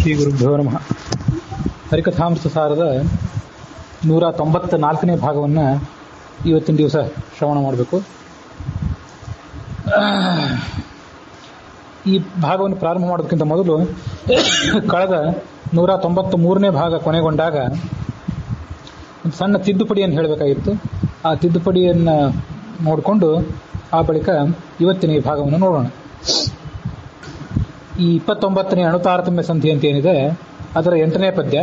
ಶ್ರೀ ಗುರುಭ್ಯೋ ನಮಃ. ಹರಿಕಥಾಮೃತ ಸಾರದ 194ನೇ ಭಾಗವನ್ನು ಇವತ್ತಿನ ದಿವಸ ಶ್ರವಣ ಮಾಡಬೇಕು. ಈ ಭಾಗವನ್ನು ಪ್ರಾರಂಭ ಮಾಡೋದಕ್ಕಿಂತ ಮೊದಲು ಕಳೆದ 193ನೇ ಭಾಗ ಕೊನೆಗೊಂಡಾಗ ಒಂದು ಸಣ್ಣ ತಿದ್ದುಪಡಿಯನ್ನು ಹೇಳಬೇಕಾಗಿತ್ತು. ಆ ತಿದ್ದುಪಡಿಯನ್ನು ನೋಡಿಕೊಂಡು ಆ ಬಳಿಕ ಇವತ್ತಿನ ಈ ಭಾಗವನ್ನು ನೋಡೋಣ. ಈ 29ನೇ ಅಣುತಾರತಮ್ಯ ಸಂಧಿ ಅಂತ ಏನಿದೆ ಅದರ 8ನೇ ಪದ್ಯ.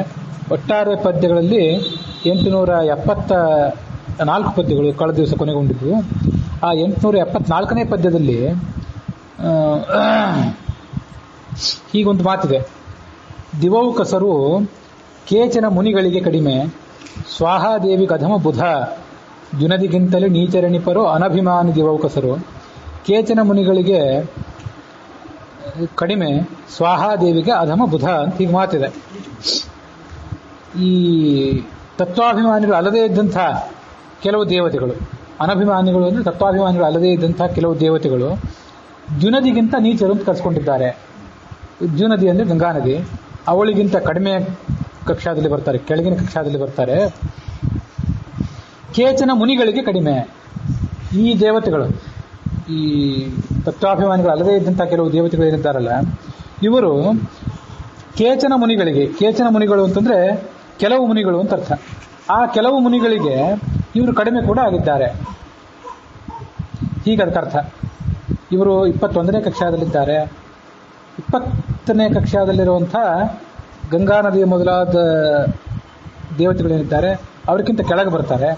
ಒಟ್ಟಾರೆ ಪದ್ಯಗಳಲ್ಲಿ 874 ಪದ್ಯಗಳು ಕಳೆದ ದಿವಸ ಕೊನೆಗೊಂಡಿದ್ವು. ಆ 874ನೇ ಪದ್ಯದಲ್ಲಿ ಹೀಗೊಂದು ಮಾತಿದೆ: ದಿವೌಕಸರು ಕೇಚನ ಮುನಿಗಳಿಗೆ ಕಡಿಮೆ, ಸ್ವಾಹಾದೇವಿ ಕಧಮ ಬುಧ, ಜುನದಿಗಿಂತಲೇ ನೀಚರಣಿಪರು ಅನಭಿಮಾನಿ ದಿವೌಕಸರು. ಕೇಚನ ಮುನಿಗಳಿಗೆ ಕಡಿಮೆ, ಸ್ವಾಹಾದೇವಿಗೆ ಅಧಮ ಬುಧ ಅಂತ ಹೀಗೆ ಮಾತಿದೆ. ಈ ತತ್ವಾಭಿಮಾನಿಗಳು ಅಲ್ಲದೇ ಇದ್ದಂಥ ಕೆಲವು ದೇವತೆಗಳು, ಅನಭಿಮಾನಿಗಳು ಅಂದರೆ ತತ್ವಾಭಿಮಾನಿಗಳು ಅಲ್ಲದೇ ಇದ್ದಂಥ ಕೆಲವು ದೇವತೆಗಳು ಜುನದಿಗಿಂತ ನೀಚರು ಅಂತ ಕರೆಸ್ಕೊಂಡಿದ್ದಾರೆ. ಜುನದಿ ಅಂದರೆ ಗಂಗಾ ನದಿ, ಅವಳಿಗಿಂತ ಕಡಿಮೆ ಕಕ್ಷಾದಲ್ಲಿ ಬರ್ತಾರೆ, ಕೆಳಗಿನ ಕಕ್ಷಾದಲ್ಲಿ ಬರ್ತಾರೆ. ಕೇಚನ ಮುನಿಗಳಿಗೆ ಕಡಿಮೆ. ಈ ದೇವತೆಗಳು, ಈ ತತ್ವಾಭಿಮಾನಿಗಳು ಅಲ್ಲದೇ ಇದ್ದಂಥ ಕೆಲವು ದೇವತೆಗಳು ಏನಿದ್ದಾರಲ್ಲ, ಇವರು ಕೇಚನ ಮುನಿಗಳಿಗೆ, ಕೇಚನ ಮುನಿಗಳು ಅಂತಂದರೆ ಕೆಲವು ಮುನಿಗಳು ಅಂತ ಅರ್ಥ. ಆ ಕೆಲವು ಮುನಿಗಳಿಗೆ ಇವರು ಕಡಿಮೆ ಕೂಡ ಆಗಿದ್ದಾರೆ, ಹೀಗದಕ್ಕೆ ಅರ್ಥ. ಇವರು 21ನೇ ಕಕ್ಷಾದಲ್ಲಿದ್ದಾರೆ. 20ನೇ ಕಕ್ಷಾದಲ್ಲಿರುವಂಥ ಗಂಗಾ ನದಿಯ ಮೊದಲಾದ ದೇವತೆಗಳೇನಿದ್ದಾರೆ ಅವ್ರಿಗಿಂತ ಕೆಳಗೆ ಬರ್ತಾರೆ.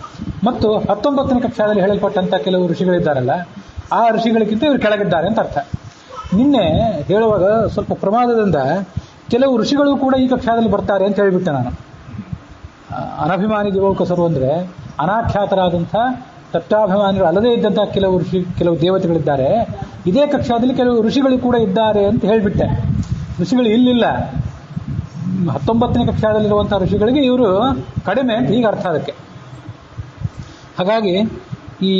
ಮತ್ತು 19ನೇ ಕಕ್ಷಾದಲ್ಲಿ ಹೇಳಲ್ಪಟ್ಟಂಥ ಕೆಲವು ಋಷಿಗಳಿದ್ದಾರಲ್ಲ, ಆ ಋಷಿಗಳಿಗಿಂತ ಇವರು ಕೆಳಗಿದ್ದಾರೆ ಅಂತ ಅರ್ಥ. ನಿನ್ನೆ ಹೇಳುವಾಗ ಸ್ವಲ್ಪ ಪ್ರಮಾದದಿಂದ ಕೆಲವು ಋಷಿಗಳು ಕೂಡ ಈ ಕಕ್ಷಾದಲ್ಲಿ ಬರ್ತಾರೆ ಅಂತ ಹೇಳಿಬಿಟ್ಟೆ ನಾನು. ಅನಭಿಮಾನಿ ದಿವೌಕಸರು ಅಂದರೆ ಅನಾಖ್ಯಾತರಾದಂಥ ತತ್ವಾಭಿಮಾನಿಗಳು ಅಲ್ಲದೇ ಇದ್ದಂಥ ಕೆಲವು ದೇವತೆಗಳಿದ್ದಾರೆ. ಇದೇ ಕಕ್ಷಾದಲ್ಲಿ ಕೆಲವು ಋಷಿಗಳು ಕೂಡ ಇದ್ದಾರೆ ಅಂತ ಹೇಳಿಬಿಟ್ಟೆ. ಋಷಿಗಳು ಇಲ್ಲಿಲ್ಲ. 19ನೇ ಕಕ್ಷಾದಲ್ಲಿರುವಂಥ ಋಷಿಗಳಿಗೆ ಇವರು ಕಡಿಮೆ ಅಂತ ಈಗ ಅರ್ಥ ಅದಕ್ಕೆ. ಹಾಗಾಗಿ ಈ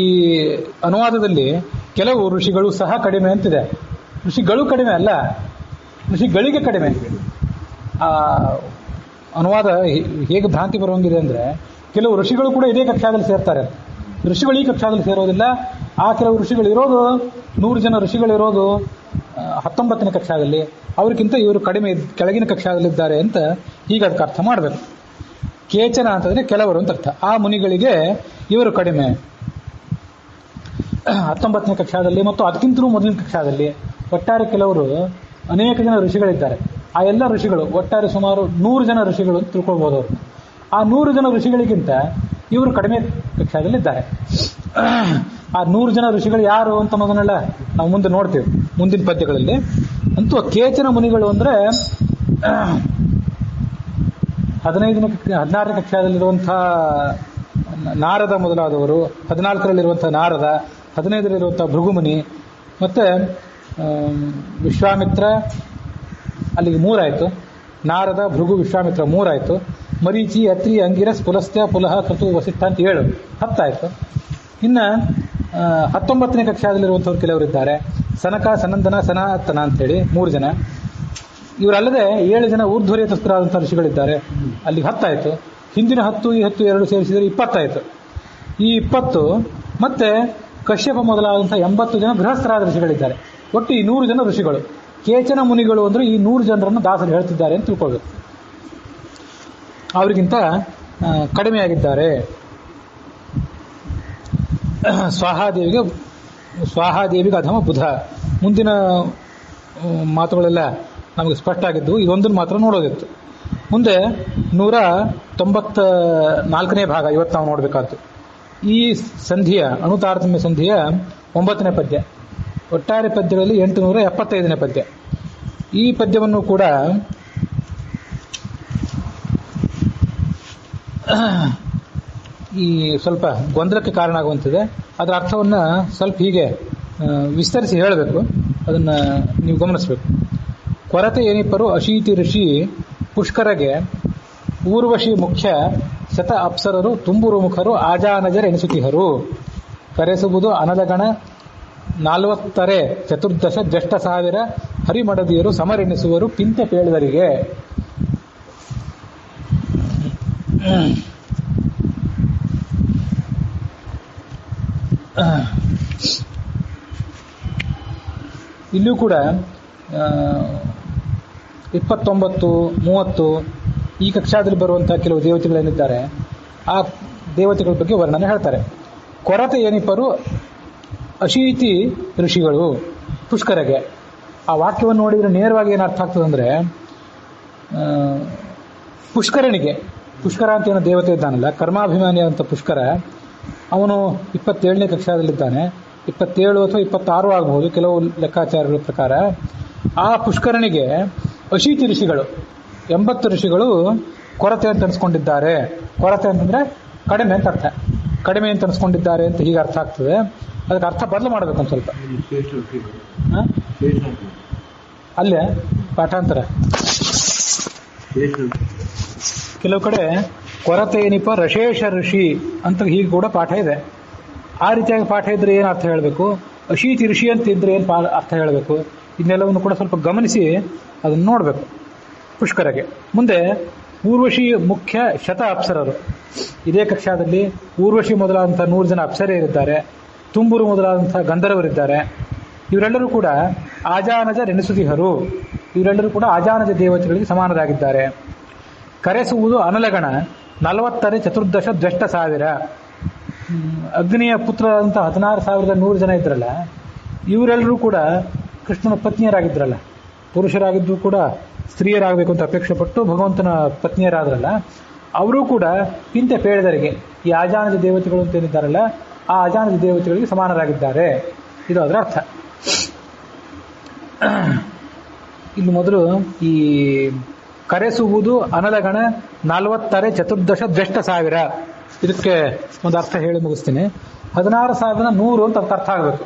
ಅನುವಾದದಲ್ಲಿ ಕೆಲವು ಋಷಿಗಳು ಸಹ ಕಡಿಮೆ ಅಂತಿದೆ. ಋಷಿಗಳು ಕಡಿಮೆ ಅಲ್ಲ, ಋಷಿಗಳಿಗೆ ಕಡಿಮೆ. ಆ ಅನುವಾದ ಹೇಗೆ ಭ್ರಾಂತಿ ಬರುವಂಗಿದೆ ಅಂದರೆ, ಕೆಲವು ಋಷಿಗಳು ಕೂಡ ಇದೇ ಕಕ್ಷಾದಲ್ಲಿ ಸೇರ್ತಾರೆ. ಋಷಿಗಳು ಈ ಕಕ್ಷಾದಲ್ಲಿ ಸೇರೋದಿಲ್ಲ. ಆ ಕೆಲವು ಋಷಿಗಳು ಇರೋದು 100 ಜನ ಋಷಿಗಳಿರೋದು 19ನೇ ಕಕ್ಷಾದಲ್ಲಿ, ಅವ್ರಿಗಿಂತ ಇವರು ಕಡಿಮೆ ಕೆಳಗಿನ ಕಕ್ಷಾದಲ್ಲಿದ್ದಾರೆ ಅಂತ ಈಗ ಅದಕ್ಕೆ ಅರ್ಥ ಮಾಡಬೇಕು. ಕೇಚನ ಅಂತಂದರೆ ಕೆಲವರು ಅಂತ ಅರ್ಥ. ಆ ಮುನಿಗಳಿಗೆ ಇವರು ಕಡಿಮೆ 19ನೇ ಕಕ್ಷಾದಲ್ಲಿ ಮತ್ತು ಅದಕ್ಕಿಂತಲೂ ಮೊದಲಿನ ಕಕ್ಷಾದಲ್ಲಿ ಒಟ್ಟಾರೆ ಕೆಲವರು ಅನೇಕ ಜನ ಋಷಿಗಳಿದ್ದಾರೆ. ಆ ಎಲ್ಲ ಋಷಿಗಳು ಒಟ್ಟಾರೆ ಸುಮಾರು 100 ಜನ ಋಷಿಗಳು ಅಂತ ತಿಳ್ಕೊಳ್ಬೋದು ಅವರು. ಆ 100 ಜನ ಋಷಿಗಳಿಗಿಂತ ಇವರು ಕಡಿಮೆ ಕಕ್ಷಾದಲ್ಲಿದ್ದಾರೆ. ಆ 100 ಜನ ಋಷಿಗಳು ಯಾರು ಅಂತ ಅನ್ನೋದನ್ನೆಲ್ಲ ನಾವು ಮುಂದೆ ನೋಡ್ತೇವೆ ಮುಂದಿನ ಪದ್ಯಗಳಲ್ಲಿ. ಅಂತೂ ಕೇಚನ ಮುನಿಗಳು ಅಂದರೆ 16ನೇ ಕಕ್ಷಾದಲ್ಲಿರುವಂಥ ನಾರದ ಮೊದಲಾದವರು, 14ರಲ್ಲಿರುವಂಥ ನಾರದ, 15ರಲ್ಲಿರುವಂಥ ಭೃಗುಮುನಿ, ಮತ್ತು ವಿಶ್ವಾಮಿತ್ರ, ಅಲ್ಲಿಗೆ 3 ಆಯಿತು. ನಾರದ, ಭೃಗು, ವಿಶ್ವಾಮಿತ್ರ 3 ಆಯಿತು. ಮರೀಚಿ, ಅತ್ರಿ, ಅಂಗಿರಸ್, ಪುಲಸ್ತ್ಯ, ಪುಲಹ, ಕೃತು, ವಸಿಷ್ಠ ಅಂತ 7, 10 ಆಯಿತು. ಇನ್ನು 19ನೇ ಕಕ್ಷಾದಲ್ಲಿರುವಂಥವ್ರು ಕೆಲವರಿದ್ದಾರೆ. ಸನಕ, ಸನಂದನ, ಸನಾತನ ಅಂತೇಳಿ 3 ಜನ. ಇವರಲ್ಲದೆ 7 ಜನ ಊರ್ಧ್ವರೇತಸ್ಥರಾದಂಥ ಋಷಿಗಳಿದ್ದಾರೆ. ಅಲ್ಲಿಗೆ 10 ಆಯಿತು. ಹಿಂದಿನ 10 ಈ 10 2 ಸೇರಿಸಿದರೆ 20 ಆಯಿತು. ಈ 20 ಮತ್ತೆ ಕಶ್ಯಪ ಮೊದಲಾದಂಥ 80 ಜನ ಗೃಹಸ್ಥರಾದ ಋಷಿಗಳಿದ್ದಾರೆ. ಒಟ್ಟು ಈ 100 ಜನ ಋಷಿಗಳು. ಕೇಚನ ಮುನಿಗಳು ಅಂದರೆ ಈ 100 ಜನರನ್ನು ದಾಸರು ಹೇಳ್ತಿದ್ದಾರೆ ಅಂತ ತಿಳ್ಕೊಳ್ಬೇಕು. ಅವರಿಗಿಂತ ಕಡಿಮೆಯಾಗಿದ್ದಾರೆ. ಸ್ವಾಹಾದೇವಿಗೆ ಅಧಮ ಬುಧ. ಮುಂದಿನ ಮಾತುಗಳೆಲ್ಲ ನಮಗೆ ಸ್ಪಷ್ಟ ಆಗಿದ್ದು, ಇದೊಂದನ್ನು ಮಾತ್ರ ನೋಡೋದಿತ್ತು. ಮುಂದೆ 194ನೇ ಭಾಗ ಇವತ್ತು ನಾವು ನೋಡಬೇಕಾದ್ದು. ಈ ಸಂಧಿಯ ಅಣುತಾರತಮ್ಯ ಸಂಧಿಯ 9ನೇ ಪದ್ಯ. ಒಟ್ಟಾರೆ ಪದ್ಯಗಳಲ್ಲಿ 875ನೇ ಪದ್ಯ. ಈ ಪದ್ಯವನ್ನು ಕೂಡ ಈ ಸ್ವಲ್ಪ ಗೊಂದಲಕ್ಕೆ ಕಾರಣ ಆಗುವಂತಿದೆ. ಅದರ ಅರ್ಥವನ್ನು ಸ್ವಲ್ಪ ಹೀಗೆ ವಿಸ್ತರಿಸಿ ಹೇಳಬೇಕು. ಅದನ್ನು ನೀವು ಗಮನಿಸಬೇಕು. ಕೊರತೆ ಏನಿಪ್ಪರು ಅಶೀತಿ ಋಷಿ ಪುಷ್ಕರಗೆ ಊರ್ವಶಿ ಮುಖ್ಯ ಶತ ಅಪ್ಸರರು ತುಂಬುರು ಮುಖರು ಆಜಾನಜರ ಎನಿಸುತ್ತಿಹರು. ಕರೆಸುವುದು ಅನದಗಣ 40 14 ಜ್ಯೇಷ್ಠ 1000 ಹರಿಮಡದಿಯರು ಸಮರೆನಿಸುವರು ಪಿಂತೆ ಪೇಳುವರಿಗೆ. ಇಲ್ಲೂ ಕೂಡ 29, 30 ಈ ಕಕ್ಷಾದಲ್ಲಿ ಬರುವಂತಹ ಕೆಲವು ದೇವತೆಗಳೇನಿದ್ದಾರೆ ಆ ದೇವತೆಗಳ ಬಗ್ಗೆ ವರ್ಣನೆ ಹೇಳ್ತಾರೆ. ಕೊರತೆ ಏನಿಪರು ಅಶೀತಿ ಋಷಿಗಳು ಪುಷ್ಕರಗೆ. ಆ ವಾಕ್ಯವನ್ನು ನೋಡಿದರೆ ನೇರವಾಗಿ ಏನು ಅರ್ಥ ಆಗ್ತದೆ ಅಂದರೆ, ಪುಷ್ಕರನಿಗೆ, ಪುಷ್ಕರ ಅಂತ ಏನೋ ದೇವತೆ ಇದ್ದಾನಲ್ಲ, ಕರ್ಮಾಭಿಮಾನಿ ಅಂತ ಪುಷ್ಕರ, ಅವನು 27ನೇ ಕಕ್ಷಾದಲ್ಲಿದ್ದಾನೆ. 27 ಅಥವಾ 26 ಆಗಬಹುದು ಕೆಲವು ಲೆಕ್ಕಾಚಾರಗಳ ಪ್ರಕಾರ. ಆ ಪುಷ್ಕರನಿಗೆ ಅಶೀತಿ ಋಷಿಗಳು, 80 ಋಷಿಗಳು ಕೊರತೆ ಅಂತ ಅನ್ಸ್ಕೊಂಡಿದ್ದಾರೆ. ಕೊರತೆ ಅಂತಂದ್ರೆ ಕಡಿಮೆ ಅಂತ ಅರ್ಥ. ಕಡಿಮೆ ಅಂತ ಅನ್ಸ್ಕೊಂಡಿದ್ದಾರೆ ಅಂತ ಹೀಗೆ ಅರ್ಥ ಆಗ್ತದೆ. ಅದಕ್ಕೆ ಅರ್ಥ ಬದಲು ಮಾಡಬೇಕು ಒಂದು ಸ್ವಲ್ಪ. ಅಲ್ಲೇ ಪಾಠಾಂತರ ಕೆಲವು ಕಡೆ ಕೊರತೆ ಏನಿಪ ರಶೇಷ ಋಷಿ ಅಂತ ಹೀಗೆ ಕೂಡ ಪಾಠ ಇದೆ. ಆ ರೀತಿಯಾಗಿ ಪಾಠ ಇದ್ರೆ ಏನು ಅರ್ಥ ಹೇಳಬೇಕು, ಅಶೀತಿ ಋಷಿ ಅಂತ ಇದ್ರೆ ಏನು ಅರ್ಥ ಹೇಳಬೇಕು, ಇದನ್ನೆಲ್ಲವನ್ನು ಕೂಡ ಸ್ವಲ್ಪ ಗಮನಿಸಿ ಅದನ್ನು ನೋಡಬೇಕು. ಪುಷ್ಕರಗೆ ಮುಂದೆ ಊರ್ವಶಿ ಮುಖ್ಯ ಶತ ಅಪ್ಸರರು. ಇದೇ ಕಕ್ಷಾದಲ್ಲಿ ಊರ್ವಶಿ ಮೊದಲಾದಂಥ 100 ಜನ ಅಪ್ಸರೆಯರಿದ್ದಾರೆ. ತುಂಬುರು ಮೊದಲಾದಂಥ ಗಂಧರ್ವರಿದ್ದಾರೆ. ಇವರೆಲ್ಲರೂ ಕೂಡ ಆಜಾನಜ ರೆನಿಸುತಿಹರು. ಇವರೆಲ್ಲರೂ ಕೂಡ ಆಜಾನಜ ದೇವತೆಗಳಿಗೆ ಸಮಾನರಾಗಿದ್ದಾರೆ. ಕರೆಸುವುದು ಅನಲಗಣ 40 ಚತುರ್ದಶ ದ್ವೆಷ್ಟ ಸಾವಿರ. ಅಗ್ನಿಯ ಪುತ್ರರಂತ 16,100 ಜನ ಇದ್ರಲ್ಲ, ಇವರೆಲ್ಲರೂ ಕೂಡ ಕೃಷ್ಣನ ಪತ್ನಿಯರಾಗಿದ್ರಲ್ಲ. ಪುರುಷರಾಗಿದ್ದು ಕೂಡ ಸ್ತ್ರೀಯರಾಗಬೇಕು ಅಂತ ಅಪೇಕ್ಷೆ ಪಟ್ಟು ಭಗವಂತನ ಪತ್ನಿಯರಾದ್ರಲ್ಲ, ಅವರು ಕೂಡ ಪಿಂತೆ ಪೇಳಿದರಿಗೆ, ಈ ಆಜಾನಜ ದೇವತೆಗಳು ಅಂತ ಏನಿದ್ದಾರಲ್ಲ ಆ ಆಜಾನಜ ದೇವತೆಗಳಿಗೆ ಸಮಾನರಾಗಿದ್ದಾರೆ. ಇದು ಅದರ ಅರ್ಥ. ಇಲ್ಲಿ ಮೊದಲು ಈ ಕರೆಸುವುದು ಅನಲಗಣ 40 ಚತುರ್ದಶ ದ್ವೆಷ್ಟ ಸಾವಿರ, ಇದಕ್ಕೆ ಒಂದು ಅರ್ಥ ಹೇಳಿ ಮುಗಿಸ್ತೀನಿ. 16,100 ಅಂತ ಅರ್ಥ ಆಗಬೇಕು.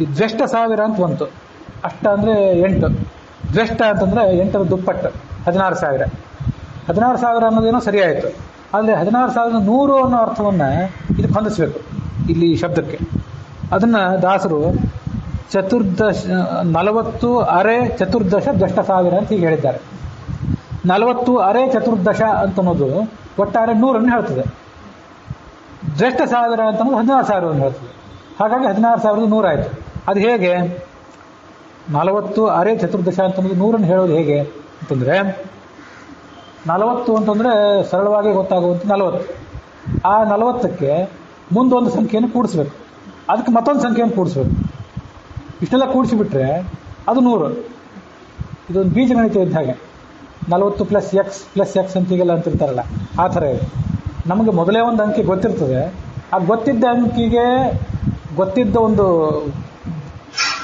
ಈ ದ್ವೆಷ್ಟ ಸಾವಿರ ಅಂತ ಬಂತು. ಅಷ್ಟ ಅಂದರೆ 8, ದ್ವೆಷ್ಟ ಅಂತಂದ್ರೆ 8ರ ದುಪ್ಪಟ್ಟು 16,000. 16,000 ಅನ್ನೋದೇನೋ ಸರಿಯಾಯಿತು. ಆದರೆ 16,100 ಅನ್ನೋ ಅರ್ಥವನ್ನು ಇದಕ್ಕೆ ಹೊಂದಿಸ್ಬೇಕು ಇಲ್ಲಿ ಶಬ್ದಕ್ಕೆ. ಅದನ್ನ ದಾಸರು 40 ಅರೆ ಚತುರ್ದಶ ದ್ವೆಷ್ಟ ಸಾವಿರ ಅಂತ ಹೀಗೆ ಹೇಳಿದ್ದಾರೆ. 40 ಅರೆ ಚತುರ್ದಶ ಅಂತ ಅನ್ನೋದು ಒಟ್ಟಾರೆ 100 ಹೇಳ್ತದೆ. ದ್ವೆಷ್ಟ ಸಾವಿರ ಅಂತ ಅನ್ನೋದು 16,000 ಹೇಳ್ತದೆ. ಹಾಗಾಗಿ 16,100 ಆಯಿತು. ಅದು ಹೇಗೆ 40 ಅರೆ ಚತುರ್ದಶ ಅಂತ ಅನ್ನೋದು 100 ಹೇಳೋದು ಹೇಗೆ ಅಂತಂದ್ರೆ, 40 ಅಂತಂದ್ರೆ ಸರಳವಾಗಿ ಗೊತ್ತಾಗುವಂಥ 40. ಆ 40ಕ್ಕೆ ಮುಂದೊಂದು ಸಂಖ್ಯೆಯನ್ನು ಕೂಡಿಸ್ಬೇಕು, ಅದಕ್ಕೆ ಮತ್ತೊಂದು ಸಂಖ್ಯೆಯನ್ನು ಕೂಡಿಸ್ಬೇಕು. ಇಷ್ಟೆಲ್ಲ ಕೂಡಿಸಿಬಿಟ್ರೆ ಅದು 100. ಇದೊಂದು ಬೀಜಗಣಿತ ಇದ್ದ ಹಾಗೆ. 40 + x ಅಂತೀಗೆಲ್ಲ ಅಂತಿರ್ತಾರಲ್ಲ, ಆ ಥರ ಇದೆ. ನಮಗೆ ಮೊದಲೇ ಒಂದು ಅಂಕಿ ಗೊತ್ತಿರ್ತದೆ. ಆ ಗೊತ್ತಿದ್ದ ಅಂಕಿಗೆ ಗೊತ್ತಿದ್ದ ಒಂದು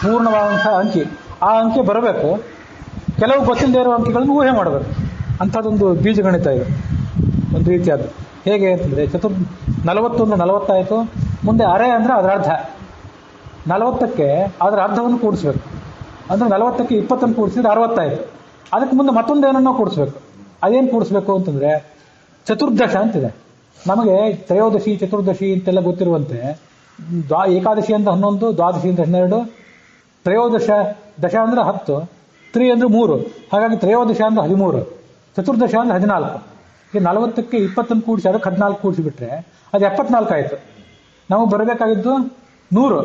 ಪೂರ್ಣವಾದಂಥ ಅಂಕಿ, ಆ ಅಂಕಿ ಬರಬೇಕು. ಕೆಲವು ಗೊತ್ತಿಲ್ಲದೆ ಇರೋ ಅಂಕಿಗಳನ್ನು ಊಹೆ ಮಾಡಬೇಕು. ಅಂಥದ್ದೊಂದು ಬೀಜಗಣಿತ ಇದು, ಒಂದು ರೀತಿಯಾದ್ದು. ಹೇಗೆ ಅಂತಂದರೆ 40 ಅಂದರೆ 40 ಆಯಿತು. ಮುಂದೆ ಅರೆ ಅಂದರೆ ಅದರ ಅರ್ಧ. 40ಕ್ಕೆ ಅದರ ಅರ್ಧವನ್ನು ಕೂಡಿಸ್ಬೇಕು. ಅಂದರೆ 40ಕ್ಕೆ 20 ಕೂಡಿಸಿದ್ರೆ 60 ಆಯಿತು. ಅದಕ್ಕೆ ಮುಂದೆ ಮತ್ತೊಂದು ಏನನ್ನೋ ಕೂಡಿಸ್ಬೇಕು. ಅದೇನು ಕೂಡಿಸ್ಬೇಕು ಅಂತಂದರೆ ಚತುರ್ದಶ ಅಂತಿದೆ. ನಮಗೆ ತ್ರಯೋದಶಿ ಚತುರ್ದಶಿ ಅಂತೆಲ್ಲ ಗೊತ್ತಿರುವಂತೆ ಏಕಾದಶಿ ಅಂತ 11, ದ್ವಾದಶಿ ಅಂತ 12, ತ್ರಯೋದಶ ದಶ ಅಂದರೆ 10, ತ್ರಿ ಅಂದರೆ 3. ಹಾಗಾಗಿ ತ್ರಯೋದಶ ಅಂದರೆ 13, ಚತುರ್ದಶ ಅಂದರೆ 14. ಈಗ 40ಕ್ಕೆ 20 ಕೂಡಿಸಿ ಅದಕ್ಕೆ 14 ಕೂಡಿಸಿಬಿಟ್ರೆ ಅದು 74 ಆಯಿತು. ನಮಗೆ ಬರಬೇಕಾಗಿದ್ದು 100.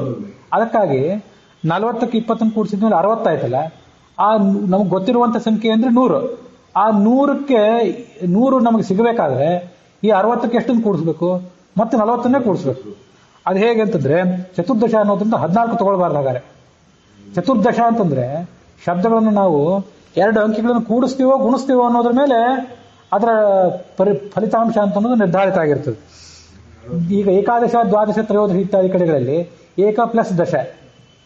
ಅದಕ್ಕಾಗಿ 40ಕ್ಕೆ 20 ಕೂಡಿಸಿದ್ಮೇಲೆ 60 ಆಯ್ತಲ್ಲ, ಆ ನಮಗೆ ಗೊತ್ತಿರುವಂಥ ಸಂಖ್ಯೆ ಅಂದರೆ 100. ಆ 100ಕ್ಕೆ 100 ನಮಗೆ ಸಿಗಬೇಕಾದ್ರೆ ಈ 60ಕ್ಕೆ ಎಷ್ಟನ್ನು ಕೂಡಿಸ್ಬೇಕು, ಮತ್ತೆ 40ನ್ನೇ ಕೂಡಿಸ್ಬೇಕು. ಅದು ಹೇಗೆ ಅಂತಂದ್ರೆ ಚತುರ್ದಶ ಅನ್ನೋದ್ರಿಂದ 14 ತಗೊಳ್ಬಾರ್ದು. ಹಾಗಾದ್ರೆ ಚತುರ್ದಶ ಅಂತಂದ್ರೆ ಶಬ್ದಗಳನ್ನು ನಾವು 2 ಅಂಕಿಗಳನ್ನು ಕೂಡಿಸ್ತೀವೋ ಗುಣಿಸ್ತೀವೋ ಅನ್ನೋದ್ರ ಮೇಲೆ ಅದರ ಫಲಿತಾಂಶ ಅಂತ ಅನ್ನೋದು ನಿರ್ಧಾರಿತ ಆಗಿರ್ತದೆ. ಈಗ ಏಕಾದಶ, ದ್ವಾದಶ, ತ್ರಯೋದಶ ಇತ್ಯಾದಿ ಕಡೆಗಳಲ್ಲಿ ಏಕ ಪ್ಲಸ್ ದಶ,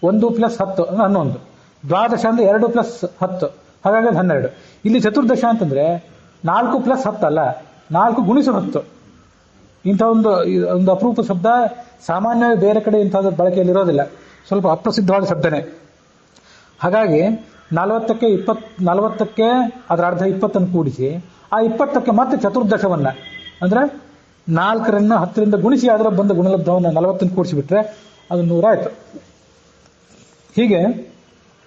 1 + 10 ಅಂದ್ರೆ 11, ದ್ವಾದಶ ಅಂದ್ರೆ 2 + 10, ಹಾಗಾಗಿ 12. ಇಲ್ಲಿ ಚತುರ್ದಶ ಅಂತಂದ್ರೆ 4 + 10 ಅಲ್ಲ, 4 × 10. ಇಂಥ ಒಂದು ಅಪರೂಪ ಶಬ್ದ. ಸಾಮಾನ್ಯವಾಗಿ ಬೇರೆ ಕಡೆ ಇಂಥದ್ದು ಬಳಕೆಯಲ್ಲಿ ಇರೋದಿಲ್ಲ, ಸ್ವಲ್ಪ ಅಪ್ರಸಿದ್ಧವಾದ ಶಬ್ದನೇ. ಹಾಗಾಗಿ 40ಕ್ಕೆ ಅದರ ಅರ್ಧ 20 ಕೂಡಿಸಿ ಆ 20ಕ್ಕೆ ಮತ್ತೆ ಚತುರ್ದಶವನ್ನ ಅಂದ್ರೆ 4ರಿಂದ 10ರಿಂದ ಗುಣಿಸಿ ಅದರ ಬಂದ ಗುಣಲಬ್ಧವನ್ನು 40 ಕೂಡಿಸಿಬಿಟ್ರೆ ಅದು 100 ಆಯಿತು. ಹೀಗೆ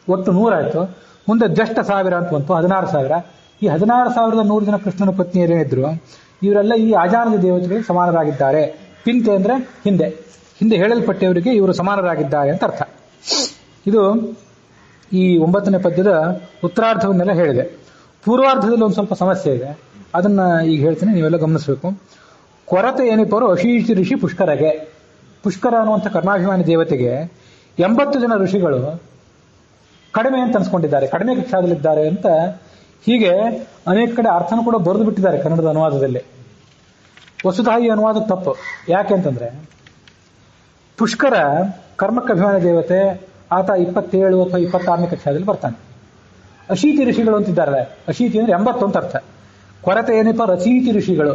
ಒಟ್ಟು 100 ಆಯ್ತು. ಮುಂದೆ ಜಸ್ಟ್ 1000 ಅಂತ ಬಂತು, 16,000. ಈ 16,100 ಜನ ಕೃಷ್ಣನ ಪತ್ನಿಯರೇನಿದ್ರು ಇವರೆಲ್ಲ ಈ ಆಜಾನದ ದೇವತೆಗಳಿಗೆ ಸಮಾನರಾಗಿದ್ದಾರೆ. ಪಿಂತೆ ಅಂದ್ರೆ ಹಿಂದೆ ಹಿಂದೆ ಹೇಳಲ್ಪಟ್ಟವರಿಗೆ ಇವರು ಸಮಾನರಾಗಿದ್ದಾರೆ ಅಂತ ಅರ್ಥ. ಇದು ಈ 9ನೇ ಪದ್ಯದ ಉತ್ತರಾರ್ಧವನ್ನೆಲ್ಲ ಹೇಳಿದೆ. ಪೂರ್ವಾರ್ಧದಲ್ಲಿ ಒಂದು ಸ್ವಲ್ಪ ಸಮಸ್ಯೆ ಇದೆ, ಅದನ್ನ ಈಗ ಹೇಳ್ತೀನಿ, ನೀವೆಲ್ಲ ಗಮನಿಸಬೇಕು. ಕೊರತೆ ಏನಿಪ್ಪವರು ಅಶೀತಿ ಋಷಿ ಪುಷ್ಕರಗೆ. ಪುಷ್ಕರ ಅನ್ನುವಂಥ ಕರ್ಮಾಭಿಮಾನಿ ದೇವತೆಗೆ 80 ಜನ ಋಷಿಗಳು ಕಡಿಮೆ ಅಂತ ಅನ್ಸ್ಕೊಂಡಿದ್ದಾರೆ, ಕಡಿಮೆ ಕಕ್ಷಾದಲ್ಲಿದ್ದಾರೆ ಅಂತ. ಹೀಗೆ ಅನೇಕ ಕಡೆ ಅರ್ಥನೂ ಕೂಡ ಬರೆದು ಬಿಟ್ಟಿದ್ದಾರೆ ಕನ್ನಡದ ಅನುವಾದದಲ್ಲಿ. ವಸುಧಾ ಈ ಅನುವಾದ ತಪ್ಪು. ಯಾಕೆ ಅಂತಂದ್ರೆ ಪುಷ್ಕರ ಕರ್ಮಕ್ಕಭಿಮಾನಿ ದೇವತೆ, ಆತ 27 ಅಥವಾ 26ನೇ ಕಕ್ಷಾದಲ್ಲಿ ಬರ್ತಾನೆ. ಅಶೀತಿ ಋಷಿಗಳು ಅಂತಿದ್ದಾರಲ್ಲ, ಅಶೀತಿ ಅಂದ್ರೆ 80 ಅಂತ ಅರ್ಥ. ಕೊರತೆ ಏನಿಪ್ಪ ಅಶೀತಿ ಋಷಿಗಳು.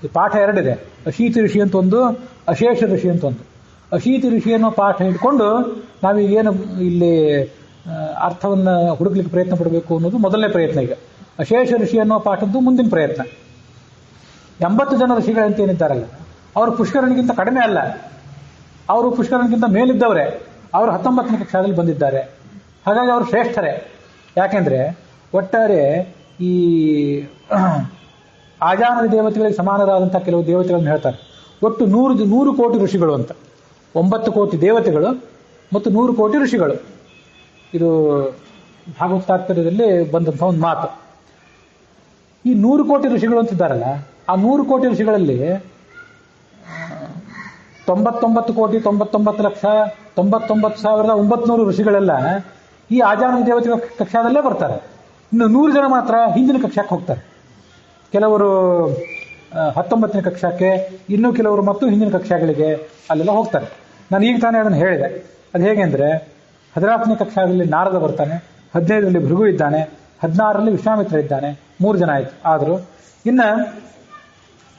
ಈ ಪಾಠ ಎರಡಿದೆ, ಅಶೀತಿ ಋಷಿ ಅಂತ ಒಂದು, ಅಶೇಷ ಋಷಿ ಅಂತ ಒಂದು. ಅಶೀತಿ ಋಷಿ ಅನ್ನೋ ಪಾಠ ಇಟ್ಕೊಂಡು ನಾವೀಗೇನು ಇಲ್ಲಿ ಅರ್ಥವನ್ನ ಹುಡುಕ್ಲಿಕ್ಕೆ ಪ್ರಯತ್ನ ಪಡಬೇಕು ಅನ್ನೋದು ಮೊದಲನೇ ಪ್ರಯತ್ನ. ಈಗ ಅಶೇಷ ಋಷಿ ಅನ್ನೋ ಪಾಠದ್ದು ಮುಂದಿನ ಪ್ರಯತ್ನ. 80 ಜನ ಋಷಿಗಳಂತ ಏನಿದ್ದಾರಲ್ಲ ಅವರು ಪುಷ್ಕರನಿಗಿಂತ ಕಡಿಮೆ ಅಲ್ಲ, ಅವರು ಪುಷ್ಕರನಿಗಿಂತ ಮೇಲಿದ್ದವರೇ. ಅವರು 19ನೇ ಕಕ್ಷಾದಲ್ಲಿ ಬಂದಿದ್ದಾರೆ. ಹಾಗಾಗಿ ಅವರು ಶ್ರೇಷ್ಠರೇ. ಯಾಕೆಂದ್ರೆ ಒಟ್ಟಾರೆ ಈ ಆಜಾನದ ದೇವತೆಗಳಿಗೆ ಸಮಾನರಾದಂತಹ ಕೆಲವು ದೇವತೆಗಳನ್ನು ಹೇಳ್ತಾರೆ. ಒಟ್ಟು 100 ಕೋಟಿ ಋಷಿಗಳು ಅಂತ. 9 ಕೋಟಿ ದೇವತೆಗಳು ಮತ್ತು 100 ಕೋಟಿ ಋಷಿಗಳು. ಇದು ಭಾಗವತ ತಾತ್ಪರ್ಯದಲ್ಲಿ ಬಂದಂತಹ ಒಂದು ಮಾತು. ಈ 100 ಕೋಟಿ ಋಷಿಗಳು ಅಂತಿದ್ದಾರಲ್ಲ, ಆ 100 ಕೋಟಿ ಋಷಿಗಳಲ್ಲಿ 99,99,99,900 ಋಷಿಗಳೆಲ್ಲ ಈ ಆಜಾನ ದೇವತೆಗಳ ಕಕ್ಷಾದಲ್ಲೇ ಬರ್ತಾರೆ. ಇನ್ನು 100 ಜನ ಮಾತ್ರ ಹಿಂದಿನ ಕಕ್ಷಾಕ್ಕೆ ಹೋಗ್ತಾರೆ. ಕೆಲವರು 19ನೇ ಕಕ್ಷಾಕ್ಕೆ, ಇನ್ನೂ ಕೆಲವರು ಮತ್ತು ಹಿಂದಿನ ಕಕ್ಷಾಗಳಿಗೆ ಅಲ್ಲೆಲ್ಲ ಹೋಗ್ತಾರೆ. ನಾನು ಈಗ ತಾನೇ ಅದನ್ನು ಹೇಳಿದೆ. ಅದು ಹೇಗೆ ಅಂದರೆ 14ನೇ ಕಕ್ಷಾದಲ್ಲಿ ನಾರದ ಬರ್ತಾನೆ, 15ರಲ್ಲಿ ಭೃಗು ಇದ್ದಾನೆ, 16ರಲ್ಲಿ ವಿಶ್ವಾಮಿತ್ರ ಇದ್ದಾನೆ. 3 ಜನ ಆಯ್ತು. ಆದರೂ ಇನ್ನು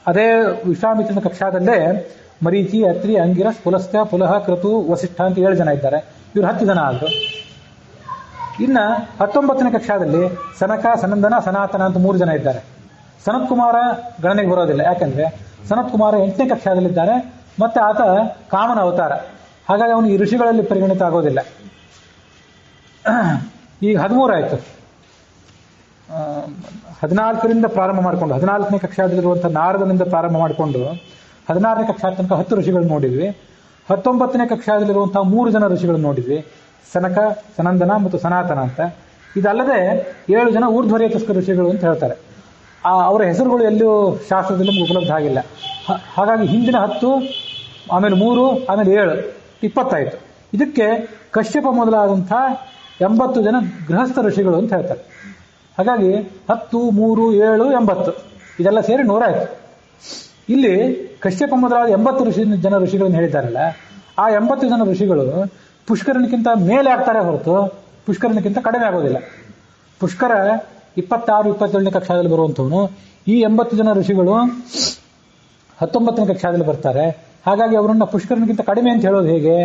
ಅದೇ ವಿಶ್ವಾಮಿತ್ರನ ಕಕ್ಷಾದಲ್ಲೇ ಮರೀಚಿ, ಅತ್ರಿ, ಅಂಗಿರಸ್, ಪುಲಸ್ತ್ಯ, ಪುಲಹ, ಕ್ರತು, ವಸಿಷ್ಠ ಅಂತ 7 ಜನ ಇದ್ದಾರೆ. ಇವರು 10 ಜನ ಆದರು. ಇನ್ನು 19ನೇ ಕಕ್ಷಾದಲ್ಲಿ ಸನಕ, ಸನಂದನ, ಸನಾತನ ಅಂತ 3 ಜನ ಇದ್ದಾರೆ. ಸನತ್ ಕುಮಾರ ಗಣನೆಗೆ ಬರೋದಿಲ್ಲ. ಯಾಕೆಂದ್ರೆ ಸನತ್ ಕುಮಾರ 8ನೇ ಕಕ್ಷಾದಲ್ಲಿದ್ದಾರೆ, ಮತ್ತೆ ಆತ ಕಾಮನ ಅವತಾರ. ಹಾಗಾಗಿ ಅವನು ಈ ಋಷಿಗಳಲ್ಲಿ ಪರಿಗಣಿತ ಆಗೋದಿಲ್ಲ. ಈಗ 13 ಆಯ್ತು. 14ರಿಂದ ಪ್ರಾರಂಭ ಮಾಡಿಕೊಂಡು 14ನೇ ಕಕ್ಷಾದಲ್ಲಿರುವಂತಹ ನಾರದನಿಂದ ಪ್ರಾರಂಭ ಮಾಡಿಕೊಂಡು 16ನೇ ಕಕ್ಷಾ ತನಕ 10 ಋಷಿಗಳು ನೋಡಿದ್ವಿ. 19ನೇ ಕಕ್ಷಾದಲ್ಲಿರುವಂತಹ 3 ಜನ ಋಷಿಗಳನ್ನು ನೋಡಿದ್ವಿ, ಸನಕ, ಸನಂದನ ಮತ್ತು ಸನಾತನ ಅಂತ. ಇದಲ್ಲದೆ 7 ಜನ ಊರ್ಧ್ವರೇತಸ್ಕ ಋಷಿಗಳು ಅಂತ ಹೇಳ್ತಾರೆ. ಅವರ ಹೆಸರುಗಳು ಎಲ್ಲೂ ಶಾಸ್ತ್ರದಲ್ಲಿ ನಮ್ಗೆ ಉಪಲಬ್ಧ ಆಗಿಲ್ಲ. ಹಾಗಾಗಿ ಹಿಂದಿನ 10, ಆಮೇಲೆ 3, ಆಮೇಲೆ 7, 20 ಆಯಿತು. ಇದಕ್ಕೆ ಕಶ್ಯಪ ಮೊದಲಾದಂಥ 80 ಜನ ಗೃಹಸ್ಥ ಋಷಿಗಳು ಅಂತ ಹೇಳ್ತಾರೆ. ಹಾಗಾಗಿ 10, 3, 7, 80 ಇದೆಲ್ಲ ಸೇರಿ 100 ಆಯಿತು. ಇಲ್ಲಿ ಕಶ್ಯಪ ಮೊದಲಾದ 80 ಜನ ಋಷಿಗಳನ್ನು ಹೇಳಿದ್ದಾರಲ್ಲ, ಆ 80 ಜನ ಋಷಿಗಳು ಪುಷ್ಕರನಿಗಿಂತ ಮೇಲೆ ಆಗ್ತಾರೆ ಹೊರತು ಪುಷ್ಕರನಿಗಿಂತ ಕಡಿಮೆ ಆಗೋದಿಲ್ಲ. ಪುಷ್ಕರ 26, 27ನೇ ಕಕ್ಷಾದಲ್ಲಿ ಬರುವಂಥವನು. ಈ 80 ಜನ ಋಷಿಗಳು 19ನೇ ಕಕ್ಷಾದಲ್ಲಿ ಬರ್ತಾರೆ. ಹಾಗಾಗಿ ಅವರನ್ನ ಪುಷ್ಕರನಿಗಿಂತ ಕಡಿಮೆ ಅಂತ ಹೇಳೋದು ಹೇಗೆ?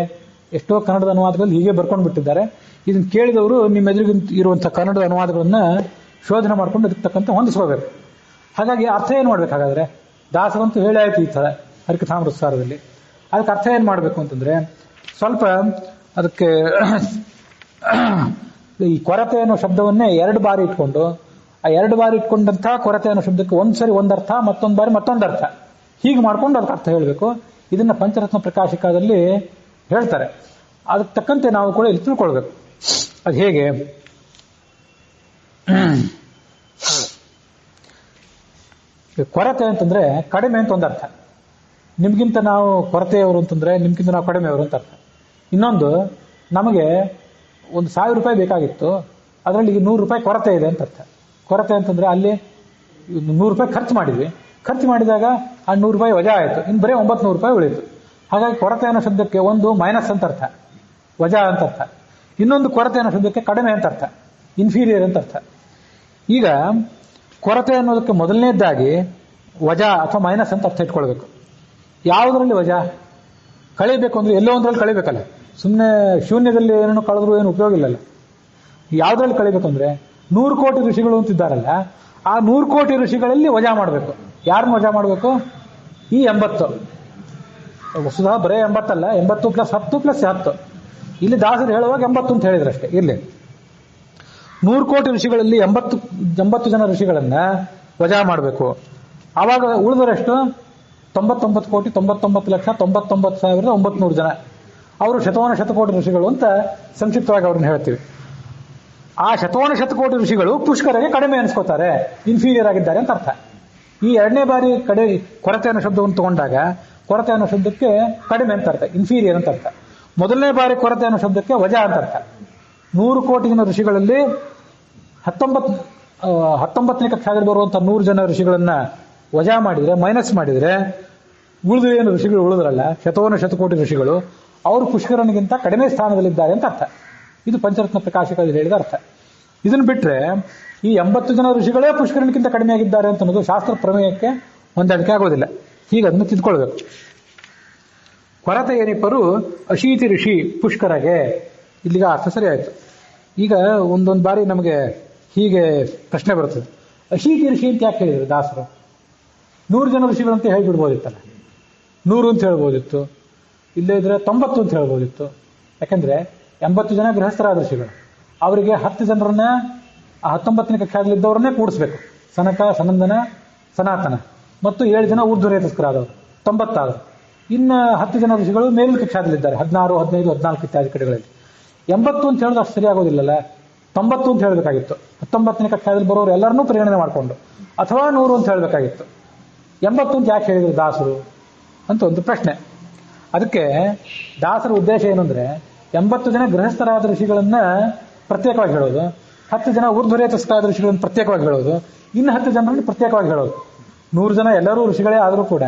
ಎಷ್ಟೋ ಕನ್ನಡದ ಅನುವಾದಗಳಲ್ಲಿ ಹೀಗೆ ಬರ್ಕೊಂಡು ಬಿಟ್ಟಿದ್ದಾರೆ. ಇದನ್ನು ಕೇಳಿದವರು ನಿಮ್ಮ ಎದುರಿಗೆ ಇರುವಂತಹ ಕನ್ನಡದ ಅನುವಾದಗಳನ್ನ ಶೋಧನೆ ಮಾಡ್ಕೊಂಡು ಅದಕ್ಕೆ ತಕ್ಕಂತೆ ಹೊಂದಿಸ್ಕೋಬೇಕು. ಹಾಗಾಗಿ ಅರ್ಥ ಏನು ಮಾಡ್ಬೇಕು? ಹಾಗಾದ್ರೆ ದಾಸವಂತೂ ಹೇಳಿ ಆಯ್ತು ಈ ಥರ ಹರಿಕಥಾಮೃತಸಾರದಲ್ಲಿ. ಅದಕ್ಕೆ ಅರ್ಥ ಏನು ಮಾಡಬೇಕು ಅಂತಂದ್ರೆ ಸ್ವಲ್ಪ ಅದಕ್ಕೆ ಈ ಕೊರತೆ ಅನ್ನೋ ಶಬ್ದವನ್ನೇ 2 ಬಾರಿ ಇಟ್ಕೊಂಡು, ಆ 2 ಬಾರಿ ಇಟ್ಕೊಂಡಂತಹ ಕೊರತೆ ಅನ್ನೋ ಶಬ್ದಕ್ಕೆ ಒಂದ್ಸರಿ ಒಂದರ್ಥ, ಮತ್ತೊಂದು ಬಾರಿ ಮತ್ತೊಂದು ಅರ್ಥ, ಹೀಗೆ ಮಾಡ್ಕೊಂಡು ಅದಕ್ಕೆ ಅರ್ಥ ಹೇಳಬೇಕು. ಇದನ್ನ ಪಂಚರತ್ನ ಪ್ರಕಾಶಿಕದಲ್ಲಿ ಹೇಳ್ತಾರೆ. ಅದಕ್ಕೆ ತಕ್ಕಂತೆ ನಾವು ಕೂಡ ಇಲ್ಲಿ ತಿಳ್ಕೊಳ್ಬೇಕು. ಅದು ಹೇಗೆ? ಕೊರತೆ ಅಂತಂದ್ರೆ ಕಡಿಮೆ ಅಂತ ಒಂದು ಅರ್ಥ. ನಿಮ್ಗಿಂತ ನಾವು ಕೊರತೆಯವರು ಅಂತಂದ್ರೆ ನಿಮ್ಗಿಂತ ನಾವು ಕಡಿಮೆಯವರು ಅಂತ ಅರ್ಥ. ಇನ್ನೊಂದು, ನಮಗೆ ಒಂದು 1000 ರೂಪಾಯಿ ಬೇಕಾಗಿತ್ತು, ಅದರಲ್ಲಿ ಈಗ 100 ರೂಪಾಯಿ ಕೊರತೆ ಇದೆ ಅಂತ ಅರ್ಥ. ಕೊರತೆ ಅಂತಂದ್ರೆ ಅಲ್ಲಿ 100 ರೂಪಾಯಿ ಖರ್ಚು ಮಾಡಿದ್ವಿ, ಖರ್ಚು ಮಾಡಿದಾಗ ಆ 100 ರೂಪಾಯಿ ವಜಾ ಆಯಿತು, ಇನ್ನು ಬರೀ 900 ರೂಪಾಯಿ ಉಳಿತು. ಹಾಗಾಗಿ ಕೊರತೆ ಅನ್ನೋ ಶಬ್ದಕ್ಕೆ ಒಂದು ಮೈನಸ್ ಅಂತ ಅರ್ಥ, ವಜಾ ಅಂತ ಅರ್ಥ. ಇನ್ನೊಂದು ಕೊರತೆ ಅನ್ನೋ ಶಬ್ದಕ್ಕೆ ಕಡಿಮೆ ಅಂತ ಅರ್ಥ, ಇನ್ಫೀರಿಯರ್ ಅಂತ ಅರ್ಥ. ಈಗ ಕೊರತೆ ಅನ್ನೋದಕ್ಕೆ ಮೊದಲನೇದಾಗಿ ವಜಾ ಅಥವಾ ಮೈನಸ್ ಅಂತ ಅರ್ಥ ಇಟ್ಕೊಳ್ಬೇಕು. ಯಾವುದರಲ್ಲಿ ವಜಾ? ಕಳಿಬೇಕು ಅಂದ್ರೆ ಎಲ್ಲೋ ಒಂದ್ರಲ್ಲಿ ಕಳಿಬೇಕಲ್ಲ, ಸುಮ್ಮನೆ ಶೂನ್ಯದಲ್ಲಿ ಏನನ್ನು ಕಳೆದ್ರು ಏನು ಉಪಯೋಗ ಇಲ್ಲಲ್ಲ. ಯಾವುದ್ರಲ್ಲಿ ಕಳಿಬೇಕಂದ್ರೆ 100 ಕೋಟಿ ಋಷಿಗಳು ಅಂತಿದ್ದಾರಲ್ಲ, ಆ 100 ಕೋಟಿ ಋಷಿಗಳಲ್ಲಿ ವಜಾ ಮಾಡಬೇಕು. ಯಾರನ್ನ ವಜಾ ಮಾಡಬೇಕು? ಈ 80. ವಸ್ತುತಃ ಬರೇ 80 ಅಲ್ಲ, 80 + 10 + 10. ಇಲ್ಲಿ ದಾಸರು ಹೇಳುವಾಗ 80 ಅಂತ ಹೇಳಿದ್ರಷ್ಟೇ. ಇರ್ಲಿ, 100 ಕೋಟಿ ಋಷಿಗಳಲ್ಲಿ 80 ಜನ ಋಷಿಗಳನ್ನ ವಜಾ ಮಾಡಬೇಕು. ಆವಾಗ ಉಳಿದರೆಷ್ಟು 99 ಕೋಟಿ 99 ಲಕ್ಷ 99,900 ಜನ. ಅವರು ಶತಕೋಟಿ ಋಷಿಗಳು ಅಂತ ಸಂಕ್ಷಿಪ್ತವಾಗಿ ಅವ್ರನ್ನ ಹೇಳ್ತೀವಿ. ಆ ಶತಕೋಟಿ ಋಷಿಗಳು ಪುಷ್ಕರಗೆ ಕಡಿಮೆ ಅನ್ಸ್ಕೋತಾರೆ, ಇನ್ಫೀರಿಯರ್ ಆಗಿದ್ದಾರೆ ಅಂತ ಅರ್ಥ. ಈ ಎರಡನೇ ಬಾರಿ ಕೊರತೆ ಅನ್ನೋ ಶಬ್ದವನ್ನು ತಗೊಂಡಾಗ ಕೊರತೆ ಅನ್ನೋ ಶಬ್ದಕ್ಕೆ ಕಡಿಮೆ ಅಂತ ಅರ್ಥ, ಇನ್ಫೀರಿಯರ್ ಅಂತ ಅರ್ಥ. ಮೊದಲನೇ ಬಾರಿ ಕೊರತೆ ಅನ್ನೋ ಶಬ್ದಕ್ಕೆ ವಜಾ ಅಂತ ಅರ್ಥ. 100 ಕೋಟಿ ಜನ ಋಷಿಗಳಲ್ಲಿ 19ನೇ ಕಕ್ಷಾದಲ್ಲಿ ಬರುವಂತ 100 ಜನ ಋಷಿಗಳನ್ನ ವಜಾ ಮಾಡಿದ್ರೆ, ಮೈನಸ್ ಮಾಡಿದ್ರೆ, ಉಳಿದು ಏನು ಋಷಿಗಳು ಉಳಿದ್ರಲ್ಲ ಶತಕೋಟಿ ಋಷಿಗಳು, ಅವರು ಪುಷ್ಕರನಿಗಿಂತ ಕಡಿಮೆ ಸ್ಥಾನದಲ್ಲಿದ್ದಾರೆ ಅಂತ ಅರ್ಥ. ಇದು ಪಂಚರತ್ನ ಪ್ರಕಾಶಕದಲ್ಲಿ ಹೇಳಿದ ಅರ್ಥ. ಇದನ್ನು ಬಿಟ್ರೆ ಈ 80 ಜನ ಋಷಿಗಳೇ ಪುಷ್ಕರನಿಗಿಂತ ಕಡಿಮೆ ಆಗಿದ್ದಾರೆ ಅಂತ ಅನ್ನೋದು ಶಾಸ್ತ್ರ ಪ್ರಮೇಯಕ್ಕೆ ಹೊಂದಾಣಿಕೆ ಆಗೋದಿಲ್ಲ. ಹೀಗೆ ಅದನ್ನು ತಿದ್ಕೊಳ್ಬೇಕು. ಕೊರತೆ ಏನಿಪ್ಪರು ಅಶೀತಿ ಋಷಿ ಪುಷ್ಕರಗೆ, ಇಲ್ಲಿಗ ಅರ್ಥ ಸರಿ ಆಯ್ತು. ಈಗ ಒಂದೊಂದು ಬಾರಿ ನಮಗೆ ಹೀಗೆ ಪ್ರಶ್ನೆ ಬರ್ತದೆ, ಅಶೀತಿ ಋಷಿ ಅಂತ ಯಾಕೆ ಹೇಳಿದ್ರು ದಾಸರು? 100 ಜನ ಋಷಿಗಳಂತ ಹೇಳ್ಬಿಡ್ಬೋದಿತ್ತಲ್ಲ, 100 ಅಂತ ಹೇಳ್ಬೋದಿತ್ತು, ಇಲ್ಲೇ ಇದ್ರೆ 90 ಅಂತ ಹೇಳ್ಬೋದಿತ್ತು. ಯಾಕಂದ್ರೆ 80 ಜನ ಗೃಹಸ್ಥರಾದ ಋಷಿಗಳು, ಅವರಿಗೆ 10 ಜನರನ್ನ 19ನೇ ಕಕ್ಷಾದಲ್ಲಿದ್ದವರನ್ನೇ ಕೂಡಿಸ್ಬೇಕು. ಸನಕ, ಸನಂದನ, ಸನಾತನ ಮತ್ತು 7 ಜನ ಊರ್ಧ್ವರೇತಸ್ಕರಾದವರು 90 ಆದರು. ಇನ್ನು 10 ಜನ ಋಷಿಗಳು ಮೇಲಿನ ಕಕ್ಷಾದಲ್ಲಿದ್ದಾರೆ, 16, 15, 14 ಇತ್ಯಾದಿ ಕಡೆಗಳಲ್ಲಿ. 80 ಅಂತ ಹೇಳೋದು ಅಷ್ಟು ಸರಿಯಾಗೋದಿಲ್ಲಲ್ಲ, 90 ಅಂತ ಹೇಳಬೇಕಾಗಿತ್ತು. 19ನೇ ಕಕ್ಷಾದಲ್ಲಿ ಬರೋರು ಎಲ್ಲರನ್ನೂ ಪರಿಗಣನೆ ಮಾಡಿಕೊಂಡು, ಅಥವಾ 100 ಅಂತ ಹೇಳಬೇಕಾಗಿತ್ತು. 80 ಅಂತ ಯಾಕೆ ಹೇಳಿದ್ರು ದಾಸರು ಅಂತ ಒಂದು ಪ್ರಶ್ನೆ. ಅದಕ್ಕೆ ದಾಸರ ಉದ್ದೇಶ ಏನು ಅಂದ್ರೆ 80 ಜನ ಗೃಹಸ್ಥರಾದ ಋಷಿಗಳನ್ನ ಪ್ರತ್ಯೇಕವಾಗಿ ಹೇಳೋದು, 10 ಜನ ಊರ್ಧ್ವರೇತಸ್ಕರಾದ ಋಷಿಗಳನ್ನು ಪ್ರತ್ಯೇಕವಾಗಿ ಹೇಳೋದು, ಇನ್ನು 10 ಜನರನ್ನು ಪ್ರತ್ಯೇಕವಾಗಿ ಹೇಳೋದು. 100 ಜನ ಎಲ್ಲರೂ ಋಷಿಗಳೇ ಆದರೂ ಕೂಡ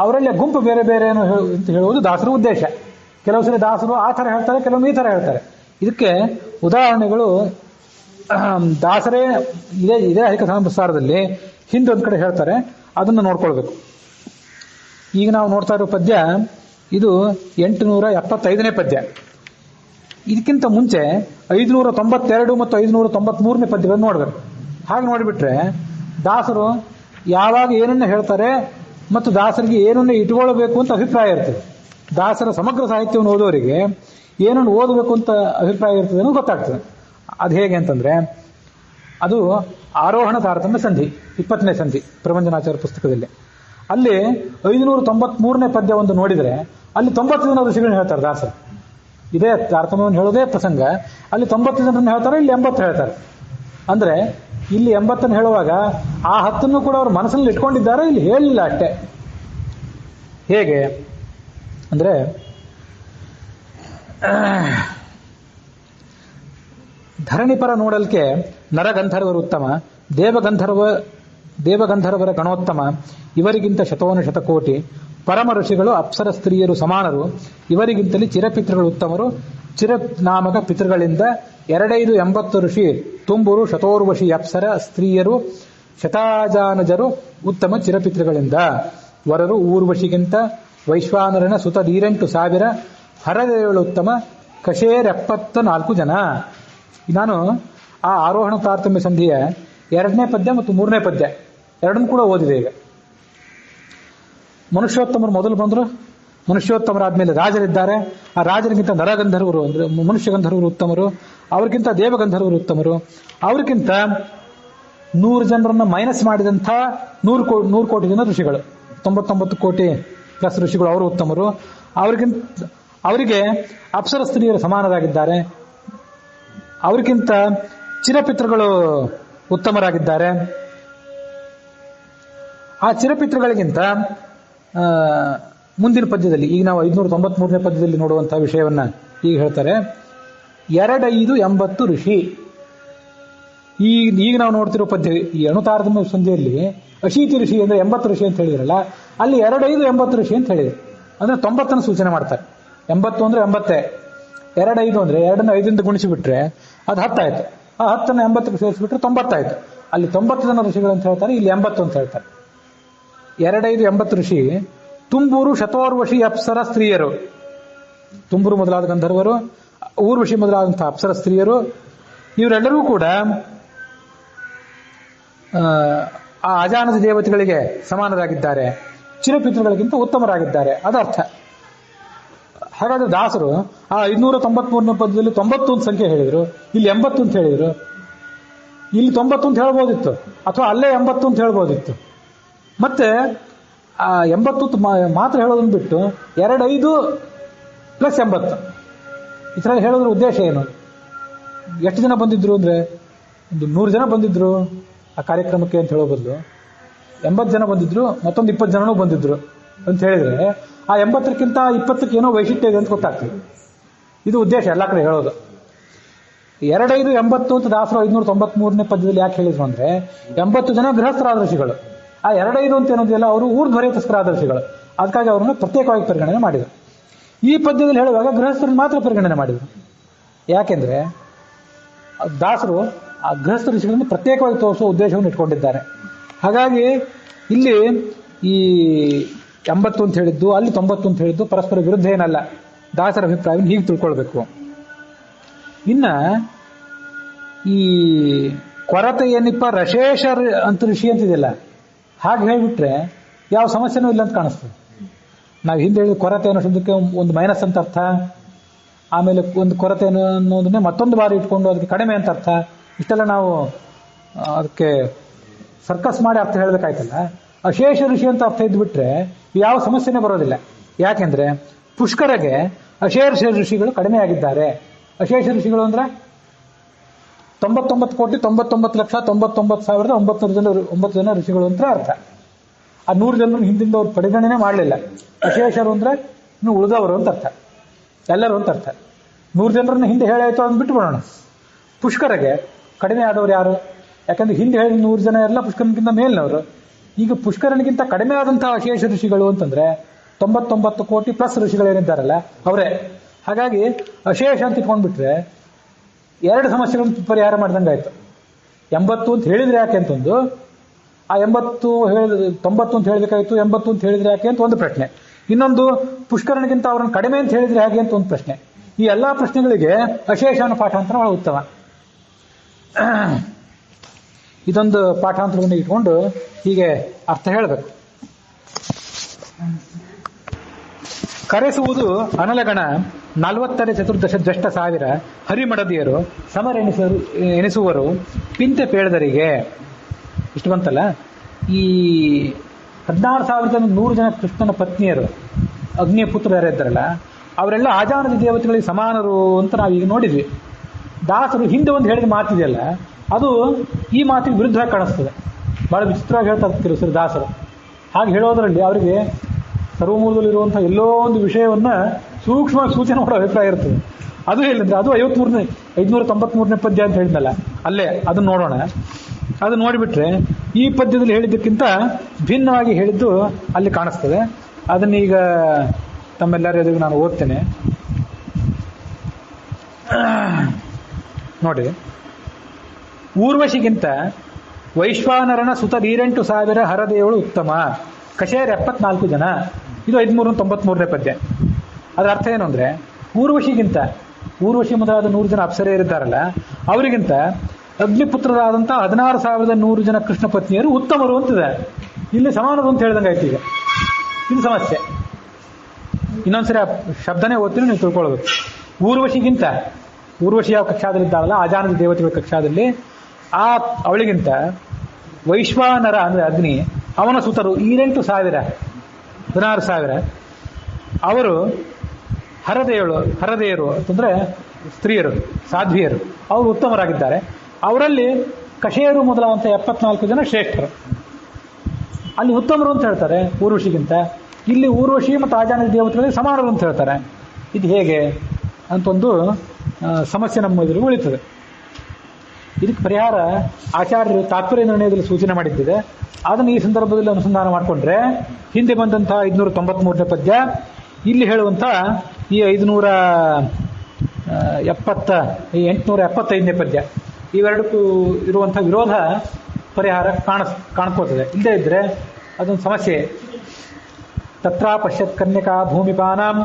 ಅವರಲ್ಲಿ ಗುಂಪು ಬೇರೆ ಬೇರೆ ಅಂತ ಹೇಳುವುದು ದಾಸರ ಉದ್ದೇಶ. ಕೆಲವು ಸರಿ ದಾಸರು ಆ ಥರ ಹೇಳ್ತಾರೆ, ಕೆಲವೊಮ್ಮೆ ಈ ಥರ ಹೇಳ್ತಾರೆ. ಇದಕ್ಕೆ ಉದಾಹರಣೆಗಳು ದಾಸರೇ ಇದೇ ಹರಿಕಥಾಮೃತಸಾರದಲ್ಲಿ ಹಿಂದೊಂದು ಕಡೆ ಹೇಳ್ತಾರೆ, ಅದನ್ನು ನೋಡ್ಕೊಳ್ಬೇಕು. ಈಗ ನಾವು ನೋಡ್ತಾ ಇರೋ ಪದ್ಯ ಇದು 875ನೇ ಪದ್ಯ. ಇದಕ್ಕಿಂತ ಮುಂಚೆ 592 ಮತ್ತು 593ನೇ ಪದ್ಯಗಳನ್ನು ನೋಡ್ಬೇಕು. ಹಾಗೆ ನೋಡಿಬಿಟ್ರೆ ದಾಸರು ಯಾವಾಗ ಏನನ್ನ ಹೇಳ್ತಾರೆ ಮತ್ತು ದಾಸರಿಗೆ ಏನನ್ನ ಇಟ್ಕೊಳ್ಬೇಕು ಅಂತ ಅಭಿಪ್ರಾಯ ಇರ್ತದೆ. ದಾಸರ ಸಮಗ್ರ ಸಾಹಿತ್ಯವನ್ನು ಓದೋರಿಗೆ ಏನನ್ನು ಓದಬೇಕು ಅಂತ ಅಭಿಪ್ರಾಯ ಇರ್ತದೆ ಅನ್ನೋದು ಗೊತ್ತಾಗ್ತದೆ. ಅದು ಹೇಗೆ ಅಂತಂದ್ರೆ, ಅದು ಆರೋಹಣ ತಾರತಮ್ಯ ಸಂಧಿ 20ನೇ ಸಂಧಿ ಪ್ರಭಂಜನಾಚಾರ್ಯ ಪುಸ್ತಕದಲ್ಲಿ. ಅಲ್ಲಿ 593ನೇ ಪದ್ಯ ಒಂದು ನೋಡಿದರೆ ಅಲ್ಲಿ 90 ಜನ ಋಷಿಗಳನ್ನ ಹೇಳ್ತಾರೆ ದಾಸರು. ಇದೇ ತಾರತಮ್ಯವನ್ನು ಹೇಳೋದೇ ಪ್ರಸಂಗ. ಅಲ್ಲಿ 90 ಜನರನ್ನು ಹೇಳ್ತಾರೆ, ಇಲ್ಲಿ 80 ಹೇಳ್ತಾರೆ. ಅಂದ್ರೆ ಇಲ್ಲಿ 80 ಹೇಳುವಾಗ ಆ 10 ಕೂಡ ಅವರು ಮನಸ್ಸಲ್ಲಿ ಇಟ್ಕೊಂಡಿದ್ದಾರೆ, ಇಲ್ಲಿ ಹೇಳಿಲ್ಲ ಅಷ್ಟೇ. ಹೇಗೆ ಅಂದ್ರೆ, ಧರಣಿಪರ ನೋಡಲ್ಕೆ ನರಗಂಧರ್ವರು ಉತ್ತಮ, ದೇವಗಂಧರ್ವರ ಗಣೋತ್ತಮ, ಇವರಿಗಿಂತ ಶತಕೋಟಿ, ಪರಮ ಋಷಿಗಳು ಅಪ್ಸರ ಸ್ತ್ರೀಯರು ಸಮಾನರು, ಇವರಿಗಿಂತಲೇ ಚಿರಪಿತೃಗಳು ಉತ್ತಮರು, ಚಿರನಾಮಕ ಪಿತೃಗಳಿಂದ 280 ಋಷಿ ತುಂಬುರು, ಶತೋರ್ವಶಿ ಅಪ್ಸರ ಸ್ತ್ರೀಯರು, ಶತಾಜಾನಜರು ಉತ್ತಮ ಚಿರಪಿತೃಗಳಿಂದ, ವರರು ಊರ್ವಶಿಗಿಂತ ವೈಶ್ವಾನರನ ಸುತ 18,000, ಹರದೇಳು ಉತ್ತಮ, ಕಶೇರ್ 74 ಜನ. ನಾನು ಆ ಆರೋಹಣ ತಾರತಮ್ಯ ಸಂಧಿಯ 2ನೇ ಪದ್ಯ ಮತ್ತು 3ನೇ ಪದ್ಯ ಎರಡನ್ನೂ ಕೂಡ ಓದಿದೆ. ಈಗ ಮನುಷ್ಯೋತ್ತಮರು ಮೊದಲು ಬಂದರು, ಮನುಷ್ಯೋತ್ತಮರಾದ್ಮೇಲೆ ರಾಜರಿದ್ದಾರೆ. ಆ ರಾಜರಿಗಿಂತ ನರಗಂಧರ್ವರು ಅಂದ್ರೆ ಮನುಷ್ಯ ಗಂಧರ್ವರು ಉತ್ತಮರು, ಅವ್ರಿಗಿಂತ ದೇವಗಂಧರ್ವರು ಉತ್ತಮರು, ಅವ್ರಿಗಿಂತ 100 ಜನರನ್ನ ಮೈನಸ್ ಮಾಡಿದಂಥ 100 ಕೋಟಿ ಜನ ಋಷಿಗಳು, 99 ಕೋಟಿ ಪ್ಲಸ್ ಋಷಿಗಳು ಅವರು ಉತ್ತಮರು. ಅವರಿಗೆ ಅಪ್ಸರ ಸ್ತ್ರೀಯರು ಸಮಾನರಾಗಿದ್ದಾರೆ. ಅವರಿಗಿಂತ ಚಿರಪಿತೃಗಳು ಉತ್ತಮರಾಗಿದ್ದಾರೆ. ಆ ಚಿರಪಿತೃಗಳಿಗಿಂತ ಮುಂದಿನ ಪದ್ಯದಲ್ಲಿ, ಈಗ ನಾವು 593ನೇ ಪದ್ಯದಲ್ಲಿ ನೋಡುವಂತಹ ವಿಷಯವನ್ನ ಈಗ ಹೇಳ್ತಾರೆ. 280 ಋಷಿ. ಈಗ ನಾವು ನೋಡ್ತಿರೋ ಪದ್ಯ, ಈ ಅಣುತಾರತಮ್ಯ ಸಂಧಿಯಲ್ಲಿ ಅಶೀತಿ ಋಷಿ ಅಂದ್ರೆ 80 ಋಷಿ ಅಂತ ಹೇಳಿದ್ರಲ್ಲ, ಅಲ್ಲಿ 280 ಋಷಿ ಅಂತ ಹೇಳಿದ್ರು. ಅಂದ್ರೆ 90 ಸೂಚನೆ ಮಾಡ್ತಾರೆ. 80 ಅಂದ್ರೆ 80, 25 ಅಂದ್ರೆ 2ನ್ನ 5ರಿಂದ ಗುಣಿಸಿಬಿಟ್ರೆ ಅದು 10 ಆಯ್ತು. ಆ 10ನ್ನ 80ಕ್ಕೆ ಸೇರಿಸ್ಬಿಟ್ರೆ 90 ಆಯ್ತು. ಅಲ್ಲಿ 90 ಜನ ಋಷಿಗಳು ಅಂತ ಹೇಳ್ತಾರೆ, ಇಲ್ಲಿ 80 ಅಂತ ಹೇಳ್ತಾರೆ. 280 ಋಷಿ ತುಂಬೂರು, ಶತೋರ್ವಶಿ ಅಪ್ಸರ ಸ್ತ್ರೀಯರು. ತುಂಬೂರು ಮೊದಲಾದ ಗಂಧರ್ವರು, ಊರ್ವಶಿ ಮೊದಲಾದಂತಹ ಅಪ್ಸರ ಸ್ತ್ರೀಯರು, ಇವರೆಲ್ಲರೂ ಕೂಡ ಆ ಅಜಾನದ ದೇವತೆಗಳಿಗೆ ಸಮಾನರಾಗಿದ್ದಾರೆ, ಚಿರಪಿತೃಗಳಿಗಿಂತ ಉತ್ತಮರಾಗಿದ್ದಾರೆ, ಅದರ್ಥ. ಹಾಗಾದ್ರೆ ದಾಸರು ಆ 593ನೇ ಪದ್ಯದಲ್ಲಿ 90 ಸಂಖ್ಯೆ ಹೇಳಿದ್ರು, ಇಲ್ಲಿ 80 ಅಂತ ಹೇಳಿದ್ರು. ಇಲ್ಲಿ 90 ಅಂತ ಹೇಳ್ಬೋದಿತ್ತು, ಅಥವಾ ಅಲ್ಲೇ 80 ಅಂತ ಹೇಳ್ಬೋದಿತ್ತು. ಮತ್ತೆ ಆ 80 ಮಾತ್ರ ಹೇಳೋದನ್ನ ಬಿಟ್ಟು 25 + 80 ಈ ಥರ ಹೇಳೋದ್ರ ಉದ್ದೇಶ ಏನು? ಎಷ್ಟು ಜನ ಬಂದಿದ್ರು ಅಂದರೆ ಒಂದು 100 ಜನ ಬಂದಿದ್ರು ಆ ಕಾರ್ಯಕ್ರಮಕ್ಕೆ ಅಂತ ಹೇಳೋ ಬದಲು 80 ಜನ ಬಂದಿದ್ರು, ಮತ್ತೊಂದು 20 ಜನನೂ ಬಂದಿದ್ರು ಅಂತ ಹೇಳಿದ್ರೆ ಆ 80ಕ್ಕಿಂತ 20ಕ್ಕೆ ಏನೋ ವೈಶಿಷ್ಟ್ಯ ಇದೆ ಅಂತ ಗೊತ್ತಾಗ್ತದೆ. ಇದು ಉದ್ದೇಶ ಎಲ್ಲ ಕಡೆ ಹೇಳೋದು. 25 80 ಅಂತ ದಾಸರು 593ನೇ ಪದ್ಯದಲ್ಲಿ ಯಾಕೆ ಹೇಳಿದ್ರು ಅಂದ್ರೆ 80 ಜನ ಗೃಹಸ್ಥರಾದರ್ಶಿಗಳು, ಆ 25 ಅಂತ ಏನೋದಿಲ್ಲ ಅವರು ಊರ್ಧ್ವರೇತಸ್ಕರಾದರ್ಶಿಗಳು, ಅದಕ್ಕಾಗಿ ಅವ್ರನ್ನ ಪ್ರತ್ಯೇಕವಾಗಿ ಪರಿಗಣನೆ ಮಾಡಿದರು. ಈ ಪದ್ಯದಲ್ಲಿ ಹೇಳುವಾಗ ಗೃಹಸ್ಥರನ್ನು ಮಾತ್ರ ಪರಿಗಣನೆ ಮಾಡಿದರು. ಯಾಕೆಂದ್ರೆ ದಾಸರು ಆ ಗೃಹಸ್ಥ ಋಷಿಗಳನ್ನು ಪ್ರತ್ಯೇಕವಾಗಿ ತೋರಿಸುವ ಉದ್ದೇಶವನ್ನು ಇಟ್ಕೊಂಡಿದ್ದಾರೆ. ಹಾಗಾಗಿ ಇಲ್ಲಿ ಈ 80 ಅಂತ ಹೇಳಿದ್ದು ಅಲ್ಲಿ 90 ಅಂತ ಹೇಳಿದ್ದು ಪರಸ್ಪರ ವಿರುದ್ಧ ಏನಲ್ಲ. ದಾಸರ ಅಭಿಪ್ರಾಯವನ್ನು ಹೀಗೆ ತಿಳ್ಕೊಳ್ಬೇಕು. ಇನ್ನ ಈ ಕೊರತೆ ಏನಿಪ್ಪ ರಶೇಷ ಅಂತ ಋಷಿ ಅಂತಿದೆಯಲ್ಲ, ಹಾಗೆ ಹೇಳಿಬಿಟ್ರೆ ಯಾವ ಸಮಸ್ಯೆನೂ ಇಲ್ಲ ಅಂತ ಕಾಣಿಸ್ತದೆ. ನಾವು ಹಿಂದೆ ಹೇಳಿದ ಕೊರತೆ ಅನ್ನೋ ಶಬ್ದಕ್ಕೆ ಒಂದು ಮೈನಸ್ ಅಂತ ಅರ್ಥ, ಆಮೇಲೆ ಒಂದು ಕೊರತೆ ಅನ್ನೋದನ್ನೇ ಮತ್ತೊಂದು ಬಾರಿ ಇಟ್ಕೊಂಡು ಅದಕ್ಕೆ ಕಡಿಮೆ ಅಂತ ಅರ್ಥ. ಇಷ್ಟೆಲ್ಲ ನಾವು ಅದಕ್ಕೆ ಸರ್ಕಸ್ ಮಾಡಿ ಅರ್ಥ ಹೇಳಬೇಕಾಯ್ತಲ್ಲ. ಅಶೇಷ ಋಷಿ ಅಂತ ಅರ್ಥ ಇದ್ಬಿಟ್ರೆ ಯಾವ ಸಮಸ್ಯೆನೇ ಬರೋದಿಲ್ಲ. ಯಾಕೆಂದ್ರೆ ಪುಷ್ಕರಗೆ ಅಶೇಷ ಋಷಿಗಳು ಕಡಿಮೆ ಆಗಿದ್ದಾರೆ. ಅಶೇಷ ಋಷಿಗಳು ಅಂದ್ರೆ 99,99,99,99,900 ಜನ ಋಷಿಗಳು ಅಂತ ಅರ್ಥ. ಆ 100 ಜನರು ಹಿಂದಿಂದ ಅವ್ರು ಪರಿಗಣನೆ ಮಾಡಲಿಲ್ಲ. ಅಶೇಷರು ಅಂದ್ರೆ ಇನ್ನು ಉಳಿದವರು ಅಂತ ಅರ್ಥ, ಎಲ್ಲರೂ ಅಂತ ಅರ್ಥ. 100 ಜನರನ್ನ ಹಿಂದೆ ಹೇಳಾಯ್ತು ಅಂತ ಬಿಟ್ಟು ಬಿಡೋಣ. ಪುಷ್ಕರಗೆ ಕಡಿಮೆ ಆದವರು ಯಾರು? ಯಾಕಂದ್ರೆ ಹಿಂದೆ ಹೇಳಿದ 100 ಜನ ಎಲ್ಲ ಪುಷ್ಕರನಿಗಿಂತ ಮೇಲಿನವರು. ಈಗ ಪುಷ್ಕರನಿಗಿಂತ ಕಡಿಮೆ ಆದಂತಹ ಅಶೇಷ ಋಷಿಗಳು ಅಂತಂದ್ರೆ 99 ಕೋಟಿ ಪ್ಲಸ್ ಋಷಿಗಳೇನಿದ್ದಾರಲ್ಲ ಅವರೇ. ಹಾಗಾಗಿ ಅಶೇಷ ಅಂತ ಇಟ್ಕೊಂಡ್ಬಿಟ್ರೆ 2 ಸಮಸ್ಯೆಗಳನ್ನು ಪರಿಹಾರ ಮಾಡ್ದಂಗಾಯ್ತು. 80 ಅಂತ ಹೇಳಿದ್ರೆ ಯಾಕೆ ಅಂತಂದು, ಆ 90 ಅಂತ ಹೇಳಬೇಕಾಯ್ತು, 80 ಅಂತ ಹೇಳಿದ್ರೆ ಯಾಕೆ ಅಂತ ಒಂದು ಪ್ರಶ್ನೆ. ಇನ್ನೊಂದು ಪುಷ್ಕರನಿಗಿಂತ ಅವ್ರನ್ನ ಕಡಿಮೆ ಅಂತ ಹೇಳಿದ್ರೆ ಹೇಗೆ ಅಂತ ಒಂದು ಪ್ರಶ್ನೆ. ಈ ಎಲ್ಲಾ ಪ್ರಶ್ನೆಗಳಿಗೆ ಅಶೇಷನ ಪಾಠಾಂತರ ಬಹಳ ಉತ್ತಮ. ಇದೊಂದು ಪಾಠಾಂತರವನ್ನು ಇಟ್ಕೊಂಡು ಹೀಗೆ ಅರ್ಥ ಹೇಳಬೇಕು. ಕರೆಸುವುದು ಅನಲಗಣ 40 ಚತುರ್ದಶ ಜ್ಯೇಷ್ಠ ಸಾವಿರ ಹರಿಮಡದಿಯರು ಸಮರೆನಿಸುವರು ಪಿಂತೆ ಪೇಳದರಿಗೆ. ಇಷ್ಟು ಬಂತಲ್ಲ. ಈ 16,100 ಜನ ಕೃಷ್ಣನ ಪತ್ನಿಯರು ಅಗ್ನಿಯ ಪುತ್ರರು ಯಾರಿದ್ದಾರಲ್ಲ ಅವರೆಲ್ಲ ಆಜಾನದ ದೇವತೆಗಳಿಗೆ ಸಮಾನರು ಅಂತ ನಾವೀಗ ನೋಡಿದ್ವಿ. ದಾಸರು ಹಿಂದೆ ಒಂದು ಹೇಳಿದ ಮಾತಿದೆಯಲ್ಲ, ಅದು ಈ ಮಾತಿಗೆ ವಿರುದ್ಧವಾಗಿ ಕಾಣಿಸ್ತದೆ. ಬಹಳ ವಿಚಿತ್ರವಾಗಿ ಹೇಳ್ತಾ ಇರ್ತಾರೆ ದಾಸರು. ಹಾಗೆ ಹೇಳೋದ್ರಲ್ಲಿ ಅವರಿಗೆ ಸರ್ವಮೂಲದಲ್ಲಿರುವಂತಹ ಎಲ್ಲೋ ಒಂದು ವಿಷಯವನ್ನ ಸೂಕ್ಷ್ಮವಾಗಿ ಸೂಚನೆ ಮಾಡೋ ಅಭಿಪ್ರಾಯ ಇರ್ತದೆ. ಅದು ಹೇಳಿದ್ರೆ ಅದು 593ನೇ ಪದ್ಯ ಅಂತ ಹೇಳಿದ್ನಲ್ಲ, ಅಲ್ಲೇ ಅದನ್ನ ನೋಡೋಣ. ಅದು ನೋಡಿಬಿಟ್ರೆ ಈ ಪದ್ಯದಲ್ಲಿ ಹೇಳಿದ್ದಕ್ಕಿಂತ ಭಿನ್ನವಾಗಿ ಹೇಳಿದ್ದು ಅಲ್ಲಿ ಕಾಣಿಸ್ತದೆ. ಅದನ್ನೀಗ ತಮ್ಮೆಲ್ಲರ ಎದುರಿಗೆ ನಾನು ಓದ್ತೇನೆ ನೋಡಿ. ಊರ್ವಶಿಗಿಂತ ವೈಶ್ವಾನರನ ಸುತ 18,000 ಹರದೇವಳು ಉತ್ತಮ, ಕಶೇರ್ 74 ಜನ. ಇದು 593ನೇ ಪದ್ಯ. ಅದರ ಅರ್ಥ ಏನು ಅಂದ್ರೆ, ಊರ್ವಶಿ ಮೊದಲಾದ 100 ಜನ ಅಪ್ಸರೆಯರಿದ್ದಾರಲ್ಲ ಅವರಿಗಿಂತ ಅಗ್ನಿಪುತ್ರರಾದಂತಹ 16,100 ಜನ ಕೃಷ್ಣ ಪತ್ನಿಯರು ಉತ್ತಮರು ಅಂತಿದೆ. ಇಲ್ಲಿ ಸಮಾನರು ಅಂತ ಹೇಳ್ದಂಗೆ ಆಯ್ತು. ಈಗ ಇದು ಸಮಸ್ಯೆ. ಇನ್ನೊಂದ್ಸರಿ ಆ ಶಬ್ದನೇ ಓದ್ತೀನಿ, ನೀವು ತಿಳ್ಕೊಳ್ಬೇಕು. ಊರ್ವಶಿ ಯಾವ ಕಕ್ಷಾದಲ್ಲಿದ್ದಾರಲ್ಲ ಆಜಾನದ ದೇವತೆಗಳ ಕಕ್ಷಾದಲ್ಲಿ, ಅವಳಿಗಿಂತ ವೈಶ್ವಾನರ ಅಂದ್ರೆ ಅಗ್ನಿ, ಅವನ ಸುತರು 16,000 ಅವರು ಹರದೇಯರು ಅಂತಂದ್ರೆ ಸ್ತ್ರೀಯರು, ಸಾಧ್ವಿಯರು, ಅವರು ಉತ್ತಮರಾಗಿದ್ದಾರೆ. ಅವರಲ್ಲಿ ಕಶೇರು ಮೊದಲಾದಂಥ 74 ಜನ ಶ್ರೇಷ್ಠರು. ಅಲ್ಲಿ ಉತ್ತಮರು ಅಂತ ಹೇಳ್ತಾರೆ ಊರ್ವಶಿಗಿಂತ. ಇಲ್ಲಿ ಊರ್ವಶಿ ಮತ್ತು ಆಜಾನದ ದೇವತೆಗಳಿಗೆ ಸಮಾನರು ಅಂತ ಹೇಳ್ತಾರೆ. ಇದು ಹೇಗೆ ಅಂತ ಒಂದು ಸಮಸ್ಯೆ ನಮ್ಮ ಎದುರು ಉಳಿತದೆ. ಇದಕ್ಕೆ ಪರಿಹಾರ ಆಚಾರ್ಯರು ತಾತ್ಪರ್ಯ ನಿರ್ಣಯದಲ್ಲಿ ಸೂಚನೆ ಮಾಡಿದ್ದಿದೆ. ಅದನ್ನು ಈ ಸಂದರ್ಭದಲ್ಲಿ ಅನುಸಂಧಾನ ಮಾಡಿಕೊಂಡ್ರೆ ಹಿಂದೆ ಬಂದಂತಹ 593ನೇ ಪದ್ಯ, ಇಲ್ಲಿ ಹೇಳುವಂಥ ಈ 875ನೇ ಪದ್ಯ, ಇವೆರಡಕ್ಕೂ ಇರುವಂಥ ವಿರೋಧ ಪರಿಹಾರ ಕಾಣ್ಕೋತದೆ. ಇಲ್ಲದೇ ಇದ್ರೆ ಅದೊಂದು ಸಮಸ್ಯೆ. ತತ್ರ ಪಶ್ಯತ್ ಕನ್ಯಕಾ ಭೂಮಿಪಾನಾಂ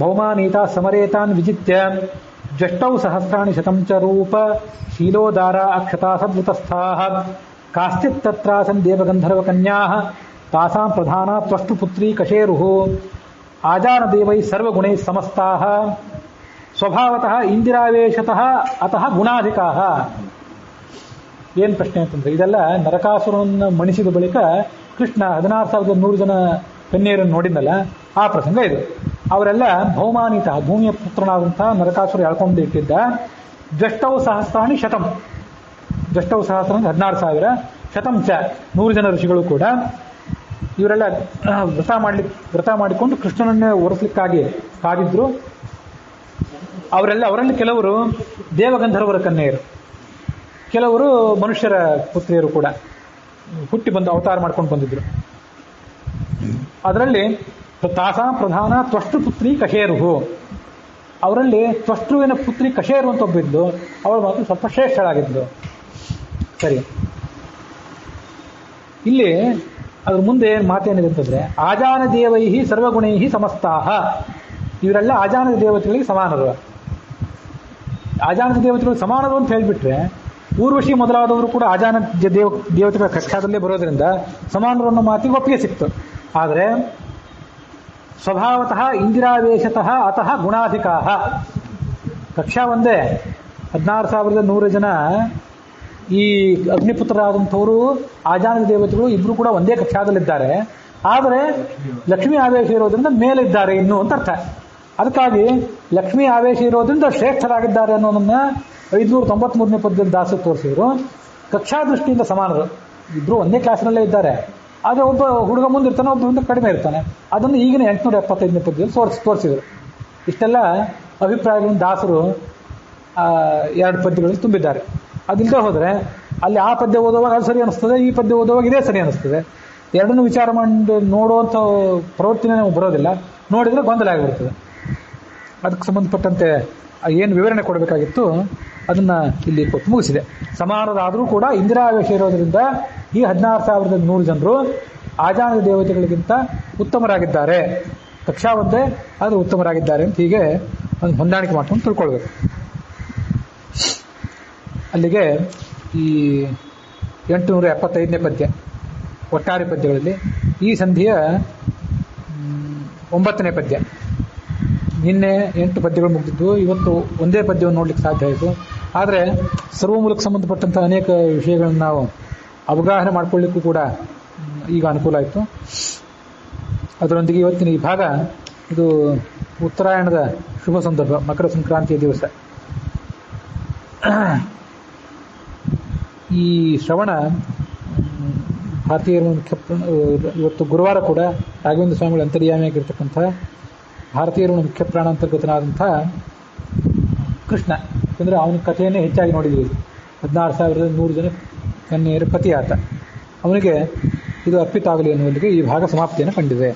ಭೌಮಾನೀತಾ ಸಮರೇತಾನ್ ವಿಜಿತ್ಯ ಜ್ಯಷ್ಟೌ ಸಹಸ್ರಾಣಿ ಶತಂ ಚ ರೂಪ ಶೀಲೋದಾರ ಅಕ್ಷತಾ ಸದ್ವತಸ್ಥಾಃ ಕಾಶ್ಚಿತ್ ತತ್ರಾಸನ್ ದೇವಗಂಧರ್ವ ಕನ್ಯಾಃ ತಾಸಾಂ ಪ್ರಧಾನ ತ್ವಷ್ಟು ಪುತ್ರಿ ಕಶೇರುಃ ಆಜಾನದೇವೈ ಸರ್ವಗುಣೈ ಸಮಸ್ತಾಃ ಸ್ವಭಾವತಃ ಇಂದಿರಾವೇಶತಃ ಅತಃ ಗುಣಾಧಿಕಾಃ. ಏನು ಪ್ರಶ್ನೆ ಅಂತಂದ್ರೆ, ಇದೆಲ್ಲ ನರಕಾಸುರನನ್ನು ಮಣಿಸಿದ ಬಳಿಕ ಕೃಷ್ಣ 16,100 ಜನ ಕನ್ಯೆಯರನ್ನು ನೋಡಿದ್ನಲ್ಲ, ಆ ಪ್ರಸಂಗ ಇದು. ಅವರೆಲ್ಲ ಭೌಮಾನಿತ, ಭೂಮಿಯ ಪುತ್ರನಾದಂತಹ ನರಕಾಸುರ ಎಳ್ಕೊಂಡು ಇಟ್ಟಿದ್ದ ಜಷ್ಟೌ ಸಹಸ್ರಾಣಿ ಶತಂ, ಜಷ್ಟೌ ಸಹಸ್ರ 16,000, ಶತಂ ಚ 100 ಜನ ಋಷಿಗಳು ಕೂಡ ಇವರೆಲ್ಲ ವ್ರತ ಮಾಡಿಕೊಂಡು ಕೃಷ್ಣನನ್ನೇ ಒರೆಸ್ಲಿಕ್ಕಾಗಿ ಕಾದಿದ್ರು. ಅವರಲ್ಲಿ ಕೆಲವರು ದೇವಗಂಧರ್ವರ ಕನ್ಯೆಯರು, ಕೆಲವರು ಮನುಷ್ಯರ ಪುತ್ರಿಯರು ಕೂಡ ಹುಟ್ಟಿ ಬಂದು ಅವತಾರ ಮಾಡ್ಕೊಂಡು ಬಂದಿದ್ರು. ಅದರಲ್ಲಿ ತಾಸಾ ಪ್ರಧಾನ ತ್ವಷ್ಟು ಪುತ್ರಿ ಕಶೇರುಹು, ಅವರಲ್ಲಿ ತ್ವಷ್ಟುವಿನ ಪುತ್ರಿ ಕಶೇರು ಅಂತ ಒಬ್ಬಿದ್ಲು, ಅವಳು ಮಾತ್ರ ಸ್ವಲ್ಪ ಶ್ರೇಷ್ಠಳಾಗಿದ್ಲು. ಸರಿ, ಇಲ್ಲಿ ಅದ್ರ ಮುಂದೆ ಮಾತೇನಿದೆ ಅಂತಂದ್ರೆ, ಆಜಾನ ದೇವೈಹಿ ಸರ್ವಗುಣೈಹಿ ಸಮಸ್ತಾಹ, ಇವರೆಲ್ಲ ಆಜಾನದ ದೇವತೆಗಳಿಗೆ ಸಮಾನರು. ಆಜಾನದ ದೇವತೆಗಳು ಸಮಾನರು ಅಂತ ಹೇಳಿಬಿಟ್ರೆ ಊರ್ವಶಿ ಮೊದಲಾದವರು ಕೂಡ ಆಜಾನ ದೇವತೆಗಳ ಕಕ್ಷಾದಲ್ಲೇ ಬರೋದ್ರಿಂದ ಸಮಾನರು ಅನ್ನೋ ಮಾತಿಗೆ ಒಪ್ಪಿಗೆ ಸಿಕ್ತು. ಆದರೆ ಸ್ವಭಾವತಃ ಇಂದಿರಾವೇಶತಃ ಅತಃ ಗುಣಾಧಿಕಾಹ, ಕಕ್ಷಾ ಒಂದೇ 16,100 ಜನ ಈ ಅಗ್ನಿಪುತ್ರರಾದಂಥವರು ಆಜಾನದ ದೇವತೆಗಳು ಇಬ್ರು ಕೂಡ ಒಂದೇ ಕಕ್ಷಾದಲ್ಲಿದ್ದಾರೆ. ಆದರೆ ಲಕ್ಷ್ಮೀ ಆವೇಶ ಇರೋದ್ರಿಂದ ಮೇಲಿದ್ದಾರೆ ಇನ್ನು ಅಂತ ಅರ್ಥ. ಅದಕ್ಕಾಗಿ ಲಕ್ಷ್ಮೀ ಆವೇಶ ಇರೋದ್ರಿಂದ ಶ್ರೇಷ್ಠರಾಗಿದ್ದಾರೆ ಅನ್ನೋದನ್ನ 593ನೇ ಪದ್ಯದಲ್ಲಿ ದಾಸ ತೋರಿಸಿದ್ರು. ಕಕ್ಷಾ ದೃಷ್ಟಿಯಿಂದ ಸಮಾನರು, ಇಬ್ರು ಒಂದೇ ಕ್ಲಾಸ್ನಲ್ಲೇ ಇದ್ದಾರೆ. ಆದರೆ ಒಬ್ಬ ಹುಡುಗ ಮುಂದಿರ್ತಾನೆ, ಒಬ್ಬರಿಂದ ಕಡಿಮೆ ಇರ್ತಾನೆ. ಅದನ್ನು ಈಗಿನ 875ನೇ ಪದ್ಯದಲ್ಲಿ ತೋರಿಸಿದ್ರು. ಇಷ್ಟೆಲ್ಲ ಅಭಿಪ್ರಾಯಗಳನ್ನು ದಾಸರು 2 ಪದ್ಯಗಳಲ್ಲಿ ತುಂಬಿದ್ದಾರೆ. ಅದಿಲ್ಲದೆ ಹೋದರೆ ಅಲ್ಲಿ ಆ ಪದ್ಯ ಓದುವಾಗ ಅದು ಸರಿ ಅನಿಸ್ತದೆ, ಈ ಪದ್ಯ ಓದುವಾಗ ಇದೇ ಸರಿ ಅನಿಸ್ತದೆ. ಎರಡನ್ನೂ ವಿಚಾರ ಮಾಡಿ ನೋಡುವಂಥ ಪ್ರವೃತ್ತಿನೇ ನಮಗೆ ಬರೋದಿಲ್ಲ. ನೋಡಿದರೆ ಗೊಂದಲ ಆಗಿಬಿಡ್ತದೆ. ಅದಕ್ಕೆ ಸಂಬಂಧಪಟ್ಟಂತೆ ಏನು ವಿವರಣೆ ಕೊಡಬೇಕಾಗಿತ್ತು ಅದನ್ನು ಇಲ್ಲಿ ಕೊಟ್ಟು ಮುಗಿಸಿದೆ. ಸಮಾನರಾದರೂ ಕೂಡ ಇಂದಿರಾವೇಶ ಇರೋದರಿಂದ ಈ 16,100 ಜನರು ಆಜಾನದ ದೇವತೆಗಳಿಗಿಂತ ಉತ್ತಮರಾಗಿದ್ದಾರೆ. ಕಕ್ಷಾ ಒಂದೇ ಆದರೂ ಉತ್ತಮರಾಗಿದ್ದಾರೆ ಅಂತ ಹೀಗೆ ಒಂದು ಹೊಂದಾಣಿಕೆ ಮಾಡ್ಕೊಂಡು ತಿಳ್ಕೊಳ್ಬೇಕು. ಅಲ್ಲಿಗೆ ಈ 875ನೇ ಪದ್ಯ ಒಟ್ಟಾರೆ ಪದ್ಯಗಳಲ್ಲಿ ಈ ಸಂಧಿಯ 9ನೇ ಪದ್ಯ. ನಿನ್ನೆ 8 ಪದ್ಯಗಳು ಮುಗಿದಿದ್ದು, ಇವತ್ತು ಒಂದೇ ಪದ್ಯವನ್ನು ನೋಡ್ಲಿಕ್ಕೆ ಸಾಧ್ಯ ಆಯಿತು. ಆದರೆ ಸರ್ವಮೂಲಕ್ಕೆ ಸಂಬಂಧಪಟ್ಟಂಥ ಅನೇಕ ವಿಷಯಗಳನ್ನು ನಾವು ಅವಗಾಹನೆ ಮಾಡಿಕೊಳ್ಳಿಕ್ಕೂ ಕೂಡ ಈಗ ಅನುಕೂಲ ಆಯಿತು. ಅದರೊಂದಿಗೆ ಇವತ್ತಿನ ಈ ಭಾಗ ಇದು ಉತ್ತರಾಯಣದ ಶುಭ ಸಂದರ್ಭ, ಮಕರ ಸಂಕ್ರಾಂತಿಯ ದಿವಸ. ಈ ಶ್ರವಣ ಭಾರತೀಯರ ಮುಖ್ಯ ಇವತ್ತು ಗುರುವಾರ ಕೂಡ ರಾಘವೇಂದ್ರ ಸ್ವಾಮಿಗಳ ಅಂತರ್ಯಾಮಿಯಾಗಿರ್ತಕ್ಕಂಥ ಭಾರತೀಯರ ಮುಖ್ಯ ಪ್ರಾಣಾಂತರ್ಗತನಾದಂಥ ಕೃಷ್ಣ, ಯಾಕಂದರೆ ಅವನ ಕಥೆಯನ್ನೇ ಹೆಚ್ಚಾಗಿ ನೋಡಿದ್ವಿ. 16,100 ಜನ ಕನ್ಯೆಯರ ಪತಿ ಆತ. ಅವನಿಗೆ ಇದು ಅರ್ಪಿತ ಆಗಲಿ ಅನ್ನುವಲ್ಲಿಗೆ ಈ ಭಾಗ ಸಮಾಪ್ತಿಯನ್ನು ಕಂಡಿದೆ.